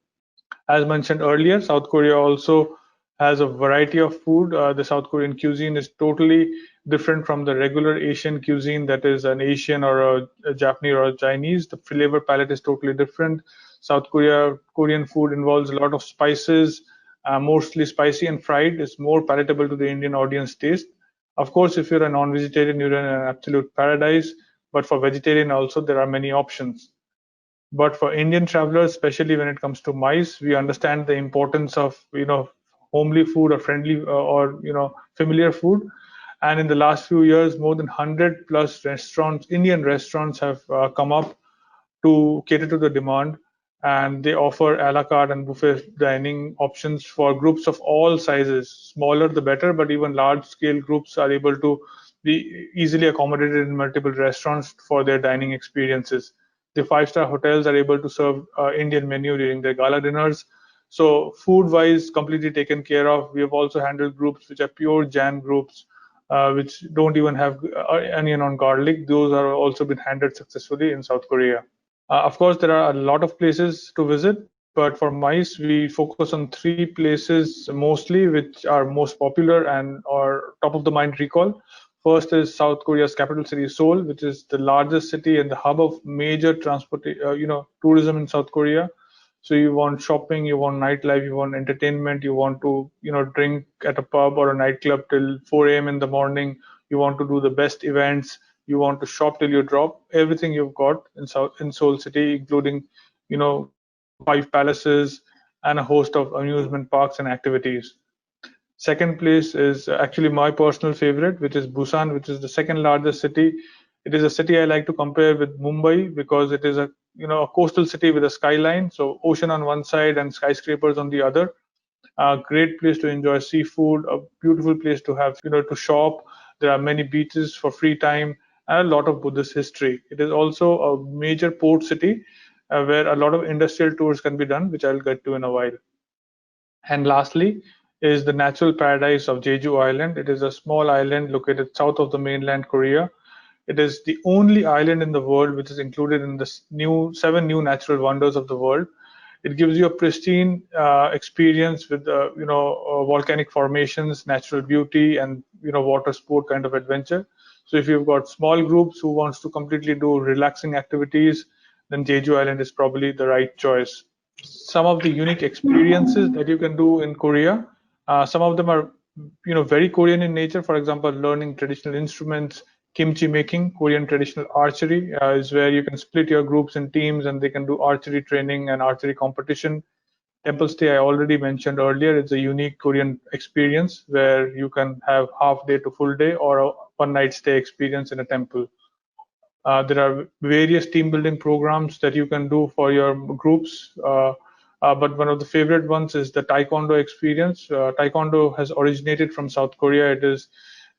As mentioned earlier, South Korea also has a variety of food. The South Korean cuisine is totally different from the regular Asian cuisine, that is an Asian or a Japanese or a Chinese. The flavor palette is totally different. Korean food involves a lot of spices, mostly spicy and fried. It's more palatable to the Indian audience taste. Of course, if you're a non-vegetarian, you're in an absolute paradise. But for vegetarian also, there are many options. But for Indian travelers, especially when it comes to MICE, we understand the importance of homely food or friendly or familiar food. And in the last few years, more than 100 plus restaurants, Indian restaurants, have come up to cater to the demand, and they offer a la carte and buffet dining options for groups of all sizes. Smaller the better, but even large scale groups are able to be easily accommodated in multiple restaurants for their dining experiences. The five-star hotels are able to serve Indian menu during their gala dinners. So food-wise, completely taken care of. We have also handled groups which are pure Jan groups, which don't even have onion on garlic. Those are also been handled successfully in South Korea. Of course, there are a lot of places to visit, but for MICE, we focus on three places mostly, which are most popular and are top of the mind recall. First is South Korea's capital city, Seoul, which is the largest city and the hub of major tourism in South Korea. So you want shopping, you want nightlife, you want entertainment, you want to, drink at a pub or a nightclub till 4 a.m. in the morning. You want to do the best events. You want to shop till you drop. Everything you've got in Seoul City, including, 5 palaces and a host of amusement parks and activities. Second place is actually my personal favorite, which is Busan, which is the second largest city. It is a city I like to compare with Mumbai because it is a coastal city with a skyline, so ocean on one side and skyscrapers on the other. A great place to enjoy seafood, a beautiful place to have to shop. There are many beaches for free time and a lot of Buddhist history. It is also a major port city where a lot of industrial tours can be done, which I'll get to in a while. And lastly is the natural paradise of Jeju Island. It is a small island located south of the mainland Korea. It is the only island in the world which is included in the 7 new natural wonders of the world. It gives you a pristine experience with volcanic formations, natural beauty, and water sport kind of adventure. So if you've got small groups who wants to completely do relaxing activities, then Jeju Island is probably the right choice. Some of the unique experiences that you can do in Korea, some of them are very Korean in nature. For example, learning traditional instruments, kimchi making, Korean traditional archery is where you can split your groups in teams and they can do archery training and archery competition. Temple stay, I already mentioned earlier, it's a unique Korean experience where you can have half day to full day or a one night stay experience in a temple. There are various team building programs that you can do for your groups. But one of the favorite ones is the Taekwondo experience. Taekwondo has originated from South Korea. It is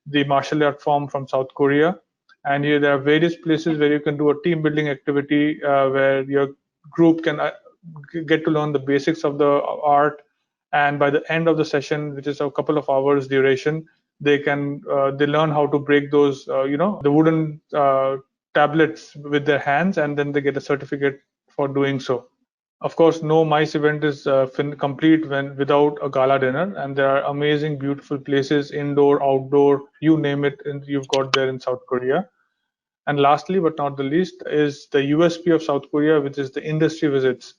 the martial art form from South Korea. And here there are various places where you can do a team building activity where your group can get to learn the basics of the art. And by the end of the session, which is a couple of hours duration, they learn how to break those, the wooden tablets with their hands, and then they get a certificate for doing so. Of course, no MICE event is complete without a gala dinner, and there are amazing, beautiful places, indoor, outdoor, you name it, and you've got there in South Korea. And lastly, but not the least, is the USP of South Korea, which is the industry visits.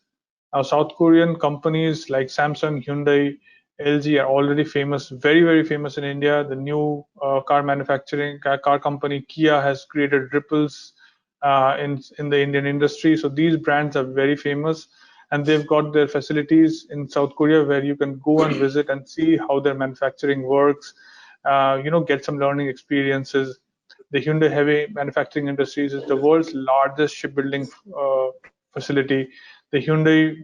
Now, South Korean companies like Samsung, Hyundai, LG are already famous, very, very famous in India. The new car company Kia has created ripples in the Indian industry. So these brands are very famous, and they've got their facilities in South Korea where you can go and visit and see how their manufacturing works, get some learning experiences. The Hyundai Heavy Manufacturing Industries is the world's largest shipbuilding facility. The Hyundai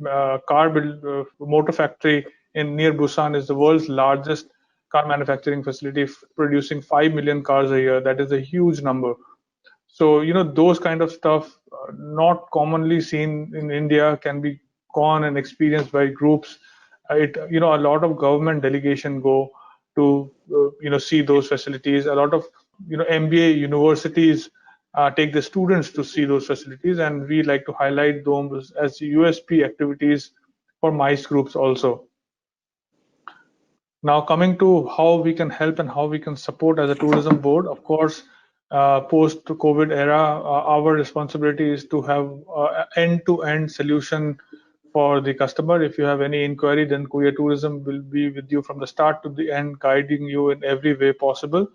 motor factory in near Busan is the world's largest car manufacturing facility, producing 5 million cars a year. That is a huge number. So, those kind of stuff, not commonly seen in India, can be gone and experienced by groups. A lot of government delegation go to, see those facilities. A lot of, MBA universities take the students to see those facilities, and we like to highlight those as USP activities for MICE groups also. Now, coming to how we can help and how we can support as a tourism board, of course, post-COVID era, our responsibility is to have end-to-end solution for the customer. If you have any inquiry, then Korea Tourism will be with you from the start to the end, guiding you in every way possible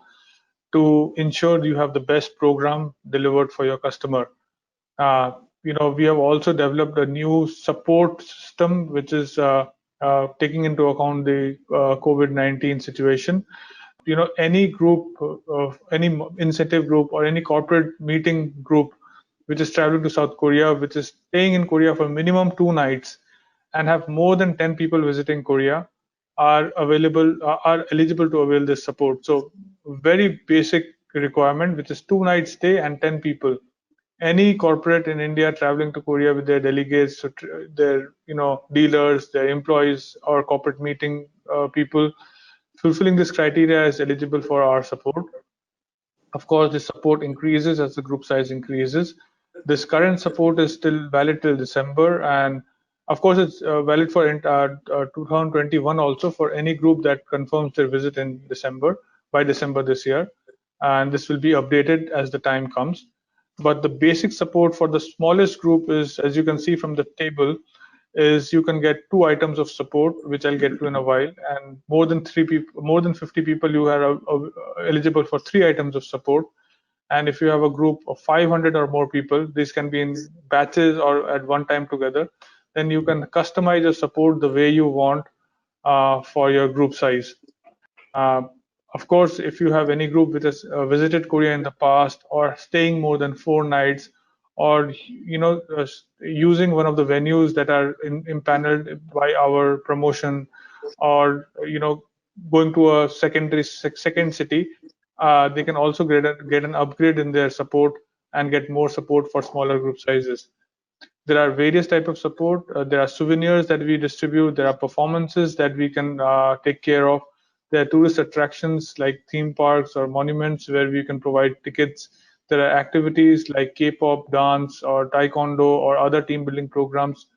to ensure you have the best program delivered for your customer. We have also developed a new support system, which is taking into account the COVID-19 situation. Any group, any incentive group or any corporate meeting group which is traveling to South Korea, which is staying in Korea for minimum 2 nights and have more than 10 people visiting Korea, are eligible to avail this support. So very basic requirement, which is 2 nights stay and 10 people. Any corporate in India traveling to Korea with their delegates, their dealers, their employees, or corporate meeting people fulfilling this criteria is eligible for our support. Of course, the support increases as the group size increases. This current support is still valid till December, and of course, it's valid for 2021 also for any group that confirms their visit in December, by December this year. And this will be updated as the time comes. But the basic support for the smallest group is, as you can see from the table, is you can get 2 items of support, which I'll get to in a while, and more than 50 people, you are eligible for 3 items of support. And if you have a group of 500 or more people, these can be in batches or at one time together, then you can customize your support the way you want for your group size. Of course, if you have any group which has visited Korea in the past or staying more than 4 nights, or using one of the venues that are impaneled by our promotion, or going to a second city, they can also get an upgrade in their support and get more support for smaller group sizes. There are various types of support. There are souvenirs that we distribute. There are performances that we can take care of. There are tourist attractions like theme parks or monuments where we can provide tickets. There are activities like K-pop, dance, or taekwondo, or other team building programs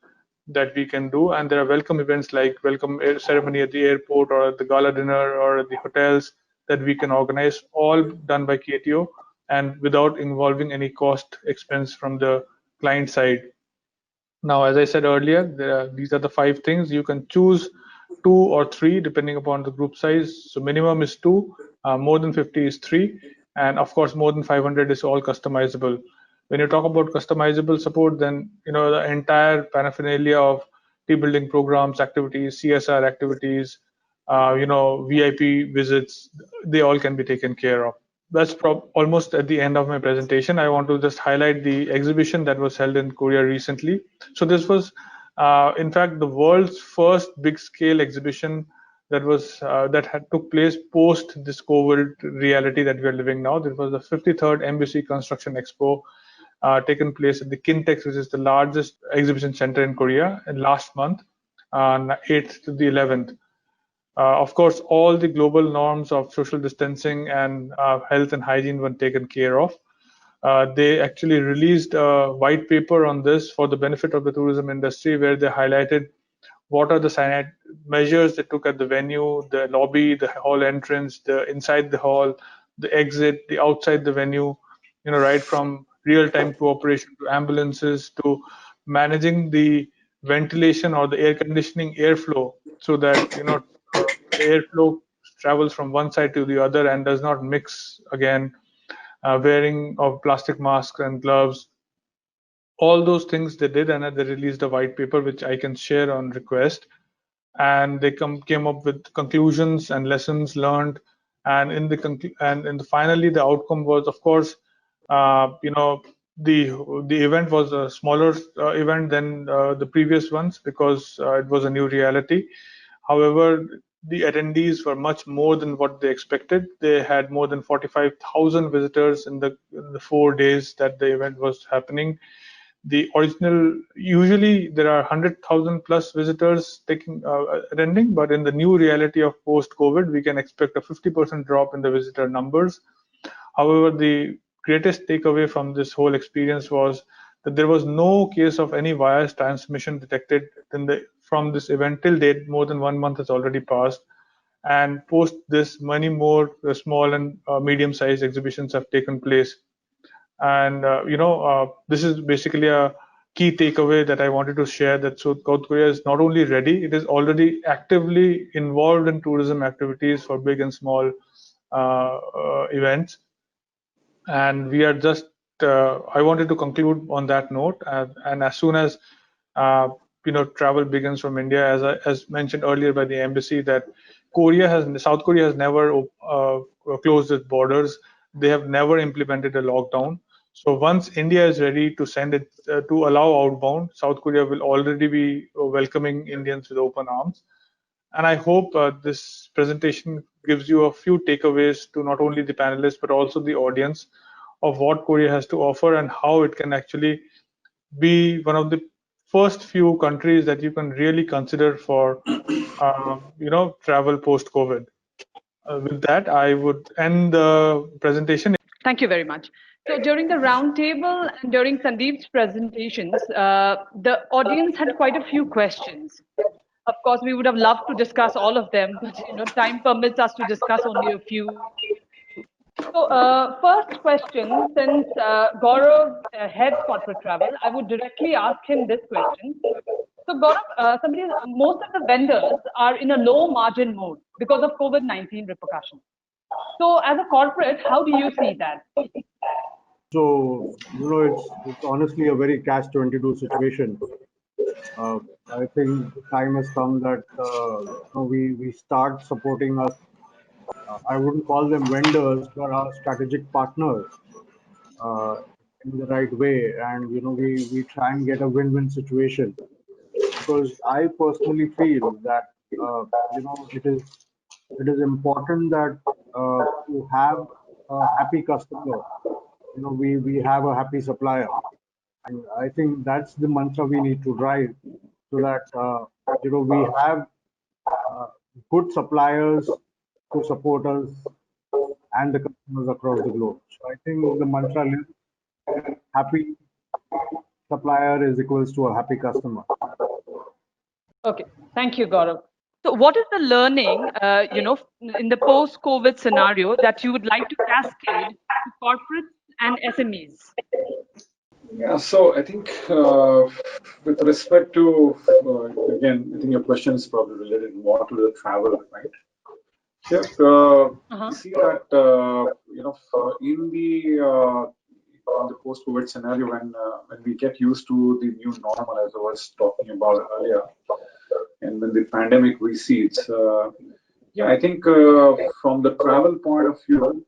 that we can do. And there are welcome events like welcome ceremony at the airport or at the gala dinner or at the hotels that we can organize, all done by KTO and without involving any cost expense from the client side. Now, as I said earlier, these are the 5 things. You can choose 2 or 3 depending upon the group size. So minimum is 2, more than 50 is 3, and of course more than 500 is all customizable. When you talk about customizable support, then the entire paraphernalia of team building programs, activities, CSR activities, VIP visits, they all can be taken care of. That's almost at the end of my presentation. I want to just highlight the exhibition that was held in Korea recently. So this was, in fact, the world's first big-scale exhibition that had took place post this COVID reality that we are living now. This was the 53rd Embassy Construction Expo, taken place at the Kintex, which is the largest exhibition center in Korea, last month, 8th to the 11th. Of course, all the global norms of social distancing and health and hygiene were taken care of. They actually released a white paper on this for the benefit of the tourism industry, where they highlighted what are the measures they took at the venue, the lobby, the hall entrance, the inside the hall, the exit, the outside the venue, right from real-time cooperation to ambulances to managing the ventilation or the air conditioning airflow, so that airflow travels from one side to the other and does not mix again. Wearing of plastic masks and gloves, all those things they did, and they released a white paper which I can share on request. And they came up with conclusions and lessons learned. And finally, the outcome was, of course, the event was a smaller event than the previous ones because it was a new reality. However, the attendees were much more than what they expected. They had more than 45,000 visitors in the 4 days that the event was happening. The original, usually there are 100,000 plus visitors attending, but in the new reality of post-COVID, we can expect a 50% drop in the visitor numbers. However, the greatest takeaway from this whole experience was that there was no case of any virus transmission detected from this event till date. More than 1 month has already passed, and post this, many more small and medium-sized exhibitions have taken place. And this is basically a key takeaway that I wanted to share, that South Korea is not only ready, it is already actively involved in tourism activities for big and small events. And we are just I wanted to conclude on that note, and as soon as travel begins from India, as mentioned earlier by the embassy, that South Korea has never closed its borders. They have never implemented a lockdown. So once India is ready to send it to allow outbound, South Korea will already be welcoming Indians with open arms. And I hope this presentation gives you a few takeaways to not only the panelists but also the audience of what Korea has to offer and how it can actually be one of the first few countries that you can really consider for travel post-COVID. With that, I would end the presentation. Thank you very much. So during the roundtable and during Sandeep's presentations, the audience had quite a few questions. Of course, we would have loved to discuss all of them, but time permits us to discuss only a few. So first question, since Gaurav heads corporate travel, I would directly ask him this question. So Gaurav, most of the vendors are in a low margin mode because of COVID-19 repercussions. So as a corporate, how do you see that? So, it's honestly a very catch-22 situation. I think the time has come that we start supporting us. I wouldn't call them vendors, but our strategic partners in the right way, and we try and get a win-win situation. Because I personally feel that it is important that to have a happy customer, we have a happy supplier. And I think that's the mantra we need to drive, so that we have good suppliers to support us and the customers across the globe. So I think the mantra is happy supplier is equals to a happy customer. Okay, thank you, Gaurav. So what is the learning, in the post-COVID scenario that you would like to cascade to corporates and SMEs? Yeah, so I think with respect to, again, I think your question is probably related more to the travel, right? Yeah, we see that, in the post-COVID scenario, when we get used to the new normal, as I was talking about earlier, and when the pandemic recedes, yeah, I think from the travel point of view,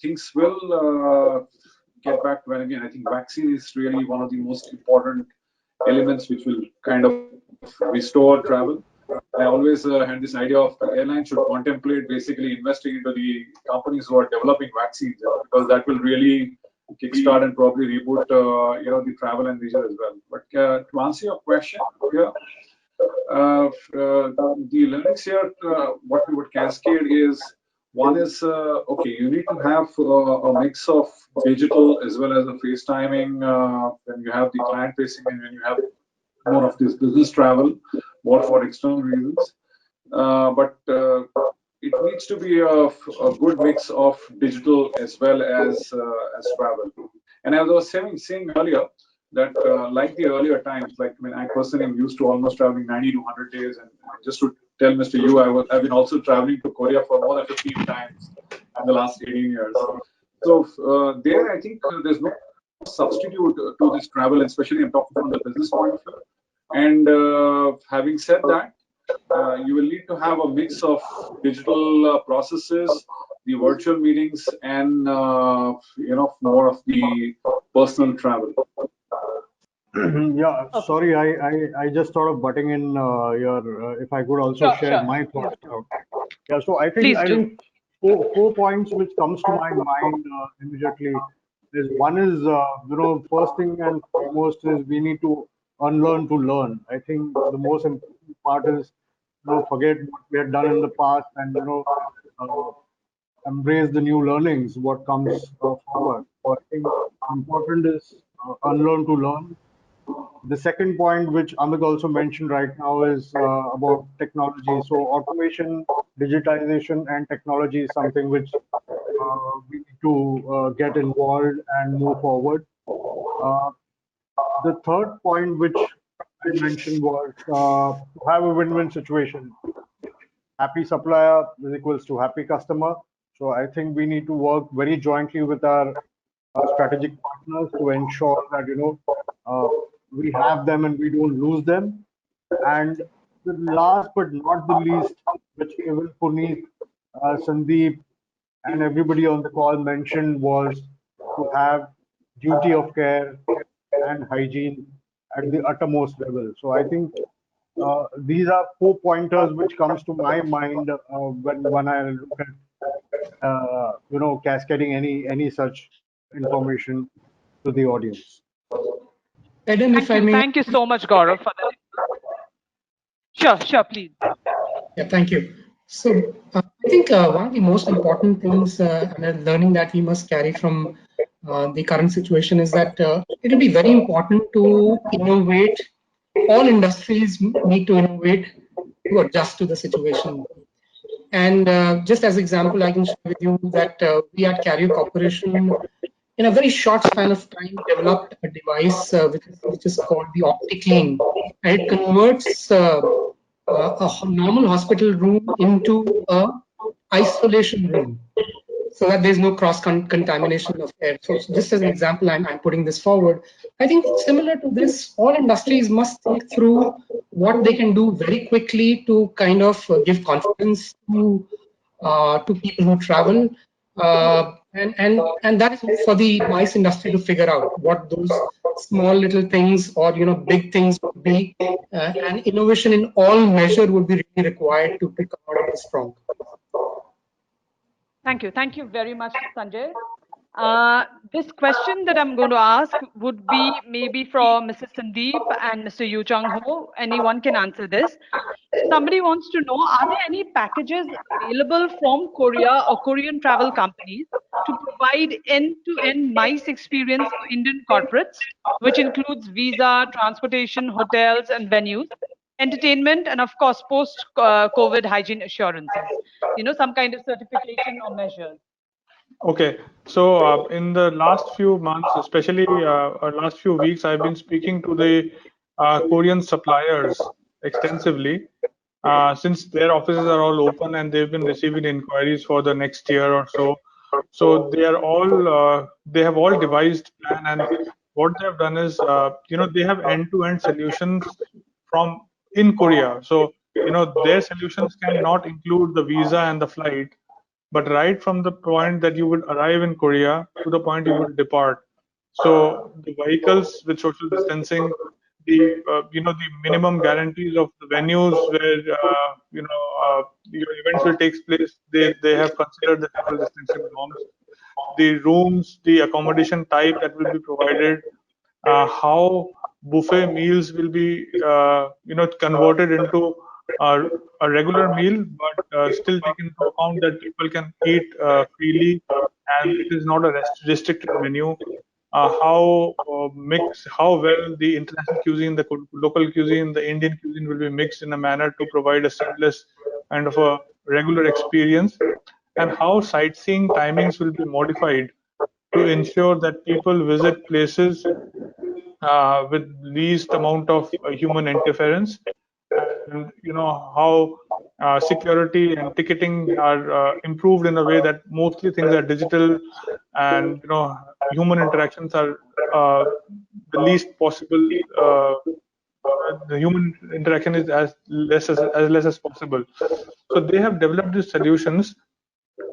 things will get back to, and again, I think vaccine is really one of the most important elements which will kind of restore travel. I always had this idea of the airline should contemplate basically investing into the companies who are developing vaccines, because that will really kickstart and probably reboot, the travel and leisure as well. But to answer your question, the learnings here, what we would cascade is, one is, okay, you need to have a mix of digital as well as a FaceTiming when you have the client facing and when you have more of this business travel, more for external reasons. But it needs to be a good mix of digital as well as travel. And as I was saying earlier, that like the earlier times, like when I personally am used to almost traveling 90 to 100 days, and just to tell Mr. Yu, I've been also traveling to Korea for more than 15 times in the last 18 years. So there, I think there's no substitute to this travel, especially I'm talking from the business point of view. And having said that, you will need to have a mix of digital processes, the virtual meetings, and more of the personal travel. Yeah, sorry, I just thought of butting in your if I could also share my thoughts. Yeah, so I think four points which comes to my mind immediately is one is first thing and foremost is we need to unlearn to learn. I think the most important part is forget what we had done in the past and embrace the new learnings what comes forward. So I think important is unlearn to learn. The second point, which Amit also mentioned right now, is about technology. So automation, digitization, and technology is something which we need to get involved and move forward. The third point, which I mentioned, was to have a win-win situation. Happy supplier is equals to happy customer. So I think we need to work very jointly with our strategic partners to ensure that we have them and we don't lose them. And the last but not the least, which even Puneet, Sandeep, and everybody on the call mentioned, was to have duty of care and hygiene at the uttermost level. So I think these are 4 pointers which comes to my mind when I look at cascading any such information to the audience. Eden, if I may. Thank you so much, Gaurav, for that. Sure, please. Yeah, thank you. So I think one of the most important things and a learning that we must carry from the current situation is that it will be very important to innovate. All industries need to innovate to adjust to the situation. And just as example, I can share with you that we at Carrier Corporation, in a very short span of time, developed a device which is called the OptiClean. And it converts a normal hospital room into a isolation room, so that there's no cross contamination of air. So just as an example, I'm putting this forward. I think similar to this, all industries must think through what they can do very quickly to kind of give confidence to people who travel, and that is for the MICE industry to figure out what those small little things or big things would be, and innovation in all measure would be really required to come out of this strong. Thank you very much, Sanjay. This question that I'm going to ask would be maybe from Mrs. Sandeep and Mr. Yu Chung Ho. Anyone can answer this. Somebody wants to know, are there any packages available from Korea or Korean travel companies to provide end-to-end MICE experience for Indian corporates, which includes visa, transportation, hotels and venues, entertainment, and of course, post-COVID hygiene assurances? Some kind of certification or measures. Okay, so in the last few months, especially last few weeks, I've been speaking to the Korean suppliers extensively, since their offices are all open and they've been receiving inquiries for the next year or so. So they have all devised plan, and what they have done is, they have end-to-end solutions from in Korea. So their solutions cannot include the visa and the flight, but right from the point that you would arrive in Korea to the point you would depart. So the vehicles with social distancing, the the minimum guarantees of the venues where your events will take place, they have considered the social distancing norms. The rooms, the accommodation type that will be provided, how buffet meals will be converted into a regular meal, but still taken into account that people can eat freely and it is not a restricted menu. How well the international cuisine, the local cuisine, the Indian cuisine will be mixed in a manner to provide a seamless kind of a regular experience, and how sightseeing timings will be modified to ensure that people visit places with least amount of human interference, and security and ticketing are improved in a way that mostly things are digital, and human interactions are the least possible. The human interaction is as less as possible. So they have developed these solutions.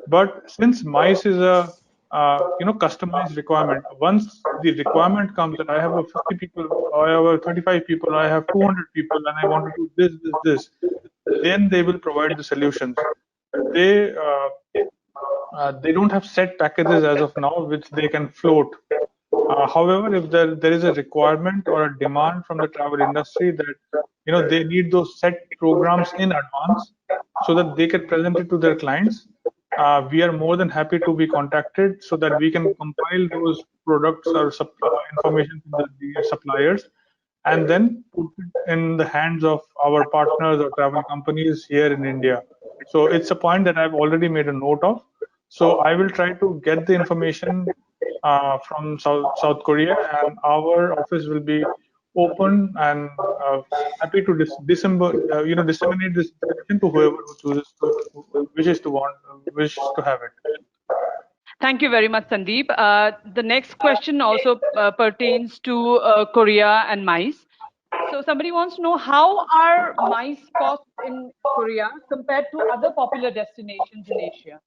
But since mice is a customized requirement, once the requirement comes that I have a 50 people, or I have a 35 people, or I have 200 people, and I want to do this, then they will provide the solutions. They they don't have set packages as of now which they can float. However, if there is a requirement or a demand from the travel industry that they need those set programs in advance so that they can present it to their clients, we are more than happy to be contacted so that we can compile those products or information from the suppliers, and then put it in the hands of our partners or travel companies here in India. So it's a point that I've already made a note of. So I will try to get the information from South Korea, and our office will be open and happy to disseminate this information to whoever who chooses to wishes to have it. Thank you very much, Sandeep. The next question also pertains to Korea and mice. So somebody wants to know, how are mice costs in Korea compared to other popular destinations in Asia?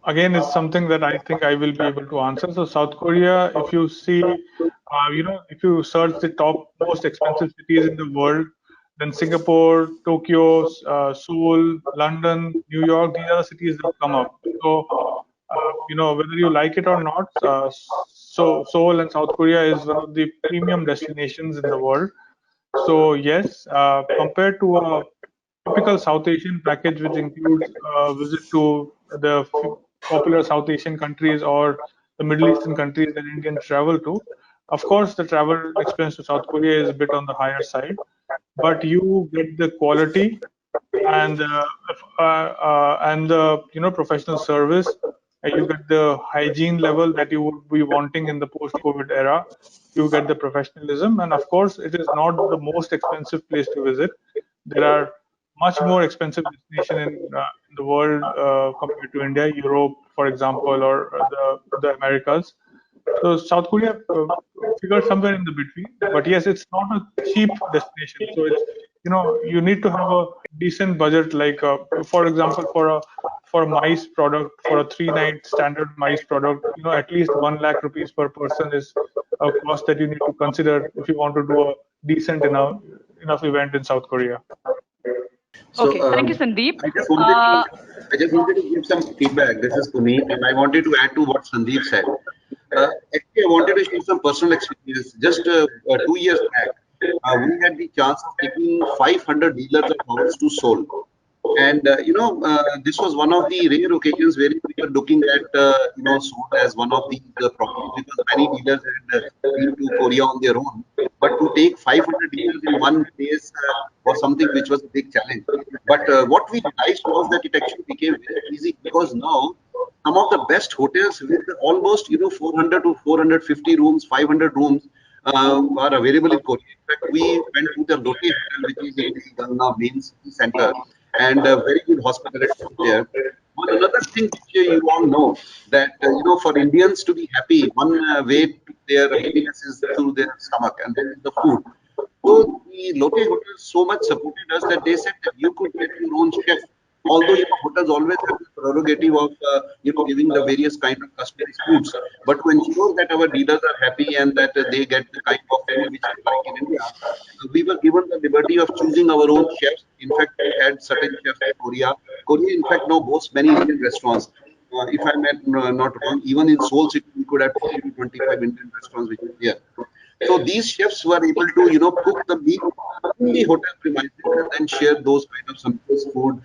Again, it's something that I think I will be able to answer. So South Korea, if you see, if you search the top most expensive cities in the world, then Singapore, Tokyo, Seoul, London, New York, these are the cities that come up. So, whether you like it or not, so Seoul and South Korea is one of the premium destinations in the world. So yes, compared to a typical South Asian package, which includes a visit to the popular South Asian countries or the Middle Eastern countries that Indians travel to, of course, the travel expense to South Korea is a bit on the higher side, but you get the quality and the professional service. You get the hygiene level that you would be wanting in the post-COVID era. You get the professionalism, and of course, it is not the most expensive place to visit. There are much more expensive destinations in the world compared to India, Europe, for example, or the Americas. So South Korea figures somewhere in the between, but yes, it's not a cheap destination. So it's you need to have a decent budget. Like for example, for a mice product, for a 3-night standard mice product, at least 1 lakh rupees per person is a cost that you need to consider if you want to do a decent enough event in South Korea. So, Okay, thank you, Sandeep. I just wanted to give some feedback. This is Puneet, and I wanted to add to what Sandeep said. Actually, I wanted to share some personal experience. Just 2 years back, we had the chance of taking 500 dealers of ours to Seoul. And this was one of the rare occasions where we were looking at Seoul as one of the properties, because many dealers had been to Korea on their own. But to take 500 dealers in one place was something which was a big challenge. But what we realized was that it actually became very easy, because now some of the best hotels with almost 400 to 450 rooms, 500 rooms are available in Korea. In fact, we went to the Lotte Hotel, which is in the Galna main city center, and very good hospitality there. But another thing which you all know, that for Indians to be happy, one way to their happiness is through their stomach, and that is the food. So the Lotte Hotel so much supported us that they said that you could get your own chef. Although hotels always have the prerogative of giving the various kind of customized foods, but to ensure that our dealers are happy and that they get the kind of food which they like in India, we were given the liberty of choosing our own chefs. In fact, we had certain chefs in Korea. Korea, in fact, now boasts many Indian restaurants. If I'm not wrong, even in Seoul City, we could have 20 to 25 Indian restaurants which are here. So these chefs were able to, cook the meal in the hotel premises and then share those kind of some food,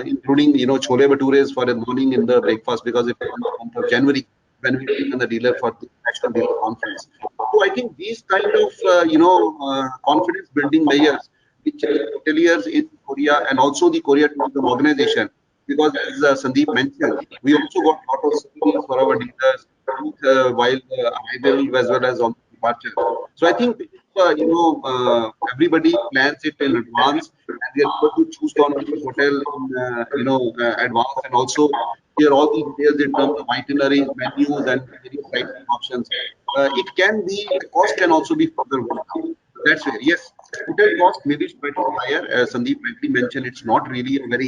including, chole bhatures for the morning in the breakfast, because it was in the month of January when we taken the dealer for the National Dealer Conference. So I think these kind of, confidence building measures which hoteliers in Korea and also the Korea Tourism Organization, because as Sandeep mentioned, we also got a lot of subsidies for our dealers while arrival as well as on departure. So I think everybody plans it in advance, and they are able to choose down the hotel in advance, and also clear all the details in terms of itineraries, menus, and various sightseeing options. It can be, the cost can also be further worked out. That's where, yes, hotel cost may be slightly higher. Sandeep rightly mentioned, it's not really a very,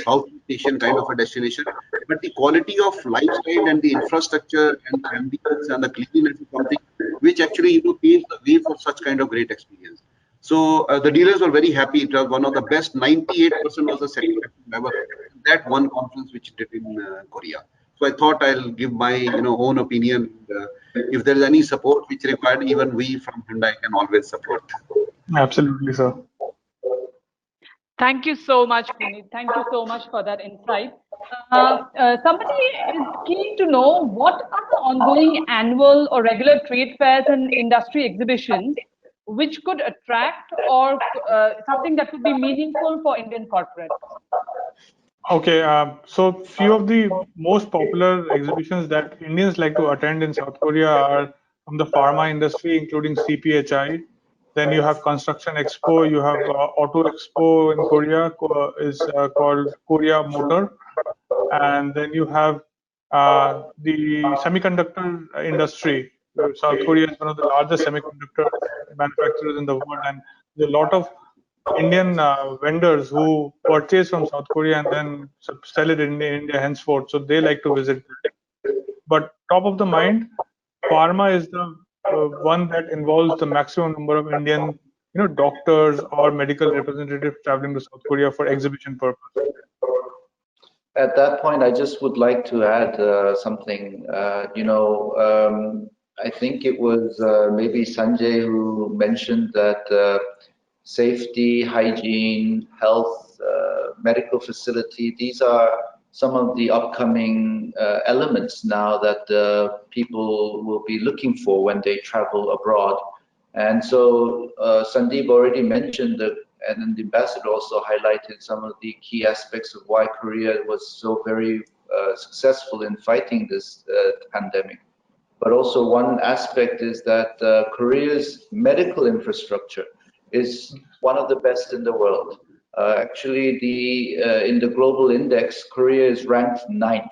Southeast Asian kind of a destination, but the quality of lifestyle and the infrastructure and the ambience and the cleanliness is something which actually, paves the way for such kind of great experience. So the dealers were very happy. It was one of the best. 98% was the satisfaction level. That one conference which did in Korea. So I thought I'll give my own opinion. If there is any support which required, even we from Hyundai can always support. Absolutely, sir. Thank you so much, Puneet. Thank you so much for that insight. Somebody is keen to know what are the ongoing annual or regular trade fairs and industry exhibitions which could attract or something that could be meaningful for Indian corporates. Okay, so few of the most popular exhibitions that Indians like to attend in South Korea are from the pharma industry, including CPHI. Then you have Construction Expo, you have Auto Expo in Korea is called Korea Motor, and then you have the semiconductor industry. South Korea is one of the largest semiconductor manufacturers in the world, and there's a lot of Indian vendors who purchase from South Korea and then sell it in India henceforth. So they like to visit. But top of the mind, pharma is the one that involves the maximum number of Indian, doctors or medical representatives traveling to South Korea for exhibition purpose. At that point, I just would like to add something. I think it was maybe Sanjay who mentioned that safety, hygiene, health, medical facility, these are some of the upcoming elements now that people will be looking for when they travel abroad. And so Sandeep already mentioned that, and then the ambassador also highlighted some of the key aspects of why Korea was so very successful in fighting this pandemic. But also one aspect is that Korea's medical infrastructure is one of the best in the world. Actually, in the global index, Korea is ranked 9th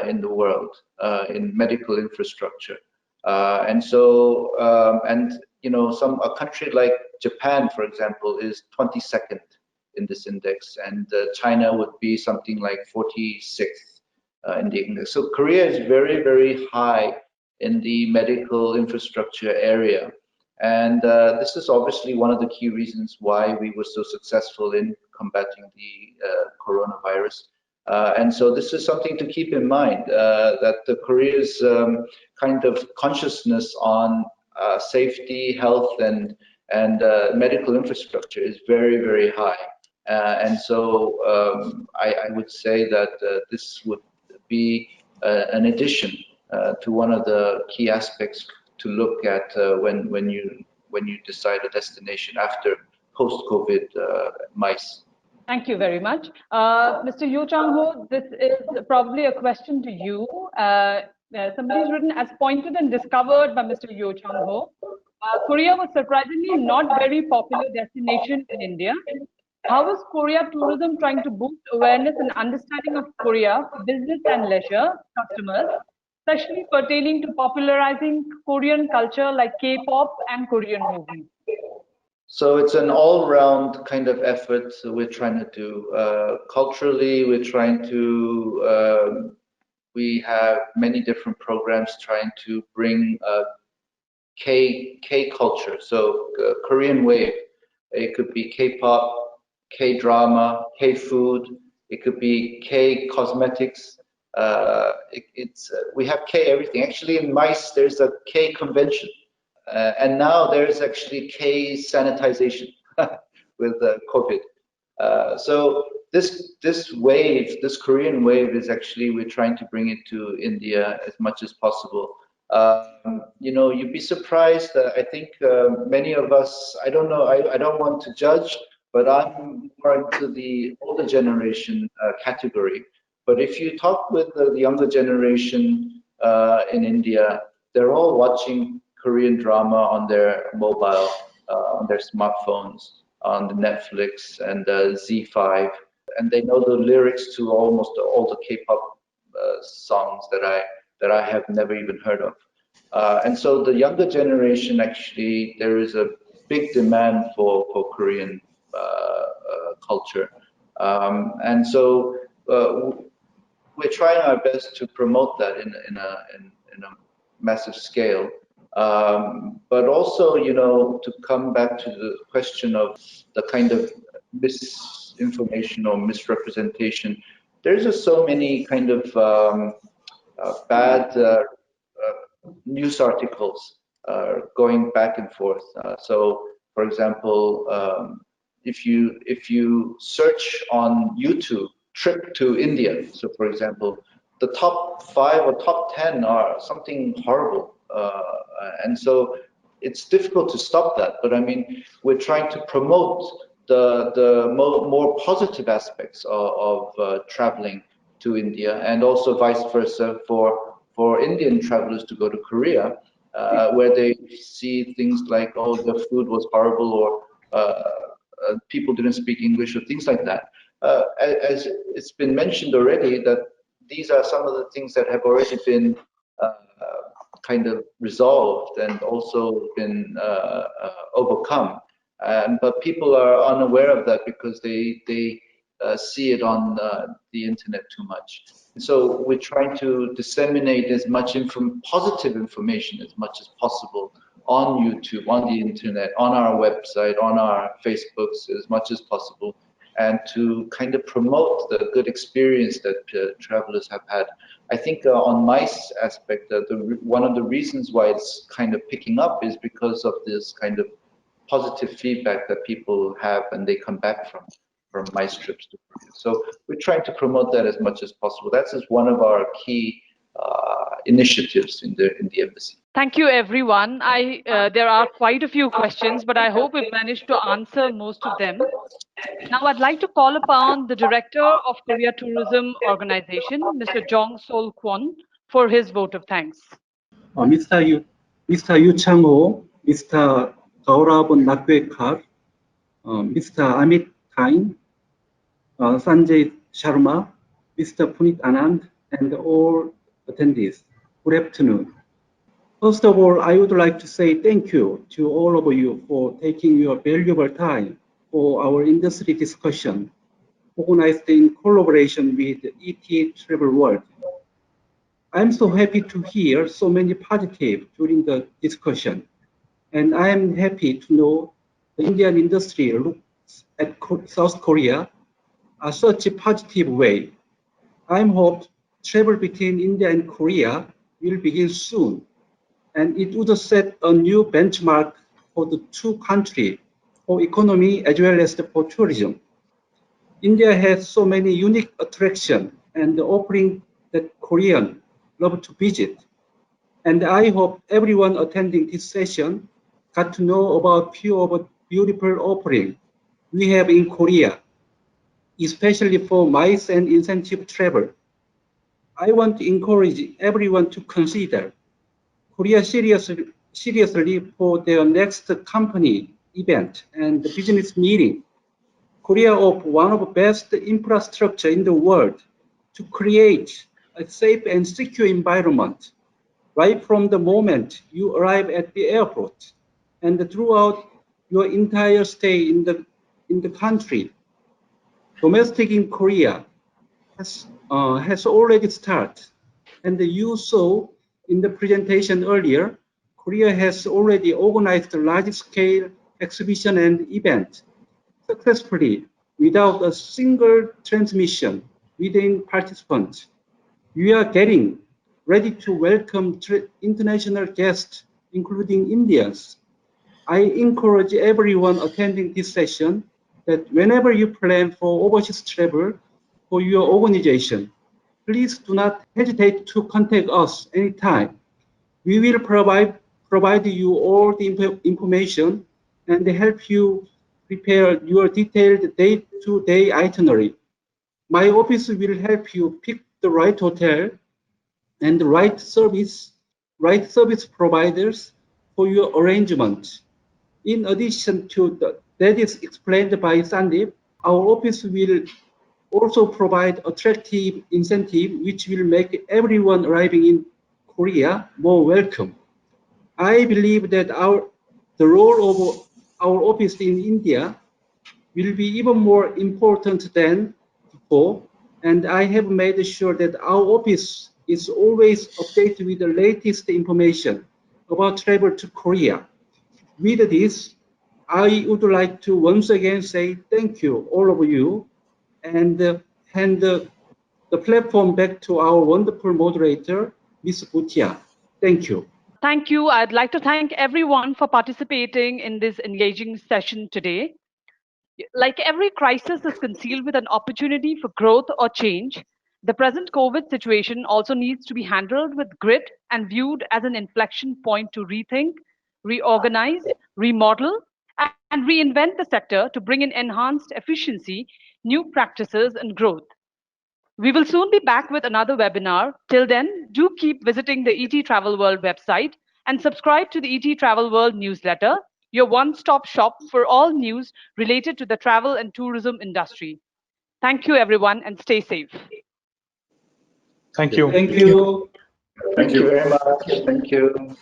in the world in medical infrastructure. And so, a country like Japan, for example, is 22nd in this index, and China would be something like 46th in the index. So Korea is very, very high in the medical infrastructure area. And this is obviously one of the key reasons why we were so successful in combating the coronavirus. And so this is something to keep in mind, that the Korea's kind of consciousness on safety, health, and medical infrastructure is very, very high. And so I would say that this would be an addition to one of the key aspects to look at when you decide a destination after post-COVID MICE. Thank you very much. Mr. Yoo Chang-ho, this is probably a question to you. Somebody's written, as pointed and discovered by Mr. Yoo Chang-ho, Korea was surprisingly not very popular destination in India. How is Korea tourism trying to boost awareness and understanding of Korea for business and leisure customers, especially pertaining to popularizing Korean culture like K-pop and Korean movies? So it's an all-round kind of effort we're trying to do. Culturally, we're trying to, we have many different programs trying to bring K culture, so Korean wave. It could be K-pop, K-drama, K-food. It could be K-cosmetics. We have K everything. Actually, in MICE, there's a K convention. And now there's actually K sanitization with COVID. So this wave, this Korean wave, is actually, we're trying to bring it to India as much as possible. You'd be surprised. I think many of us, I don't know, I don't want to judge, but I'm more into the older generation category. But if you talk with the younger generation in India, they're all watching Korean drama on their mobile, on their smartphones, on the Netflix and Z5, and they know the lyrics to almost all the K-pop songs that I have never even heard of. And so the younger generation, actually, there is a big demand for Korean culture. And so we're trying our best to promote that in a massive scale. But also, you know, to come back to the question of the kind of misinformation or misrepresentation, there's just so many kind of bad news articles going back and forth. So, for example, if you search on YouTube trip to India, so for example, the top 5 or top 10 are something horrible, and so it's difficult to stop that. But I mean, we're trying to promote the more positive aspects of traveling to India, and also vice versa for Indian travelers to go to Korea, where they see things like, oh, the food was horrible, or people didn't speak English, or things like that. As it's been mentioned already, that these are some of the things that have already been kind of resolved and also been overcome. But people are unaware of that because they see it on the internet too much. So we're trying to disseminate as much positive information as much as possible on YouTube, on the internet, on our website, on our Facebooks, as much as possible, and to kind of promote the good experience that travelers have had. I think on my aspect, one of the reasons why it's kind of picking up is because of this kind of positive feedback that people have and they come back from MICE trips to Korea. So we're trying to promote that as much as possible. That's just one of our key initiatives in the embassy. Thank you, everyone. There are quite a few questions, but I hope we've managed to answer most of them. Now, I'd like to call upon the Director of Korea Tourism Organization, Mr. Jong Sol Kwon, for his vote of thanks. Mr. Yu Chang-ho, Mr. Gaurav Nakwekar, Mr. Amit Kain, Sanjay Sharma, Mr. Punit Anand, and all attendees. Good afternoon. First of all, I would like to say thank you to all of you for taking your valuable time for our industry discussion, organized in collaboration with ETTravelWorld. I'm so happy to hear so many positive during the discussion, and I am happy to know the Indian industry looks at South Korea in such a positive way. I hope travel between India and Korea will begin soon, and it would set a new benchmark for the two countries, for economy as well as for tourism. India has so many unique attractions and offerings that Koreans love to visit. And I hope everyone attending this session got to know about few of the beautiful offerings we have in Korea, especially for MICE and incentive travel. I want to encourage everyone to consider Korea seriously for their next company event and business meeting. Korea offers one of the best infrastructure in the world to create a safe and secure environment right from the moment you arrive at the airport and throughout your entire stay in the country. Domestic in Korea has already started, and you saw in the presentation earlier, Korea has already organized a large-scale exhibition and event successfully without a single transmission within participants. We are getting ready to welcome international guests, including Indians. I encourage everyone attending this session that whenever you plan for overseas travel for your organization, please do not hesitate to contact us anytime. We will provide you all the information and help you prepare your detailed day-to-day itinerary. My office will help you pick the right hotel and the right service providers for your arrangement. In addition to that is explained by Sandeep, our office will also provide attractive incentive which will make everyone arriving in Korea more welcome. I believe that the role of our office in India will be even more important than before, and I have made sure that our office is always updated with the latest information about travel to Korea. With this, I would like to once again say thank you, all of you, and hand the platform back to our wonderful moderator, Ms. Bhutia. Thank you. Thank you. I'd like to thank everyone for participating in this engaging session today. Like every crisis is concealed with an opportunity for growth or change, the present COVID situation also needs to be handled with grit and viewed as an inflection point to rethink, reorganize, remodel, and reinvent the sector to bring in enhanced efficiency, new practices, and growth. We will soon be back with another webinar. Till then, do keep visiting the ET Travel World website and subscribe to the ET Travel World newsletter, your one-stop shop for all news related to the travel and tourism industry. Thank you, everyone, and stay safe. Thank you. Thank you. Thank you very much. Thank you.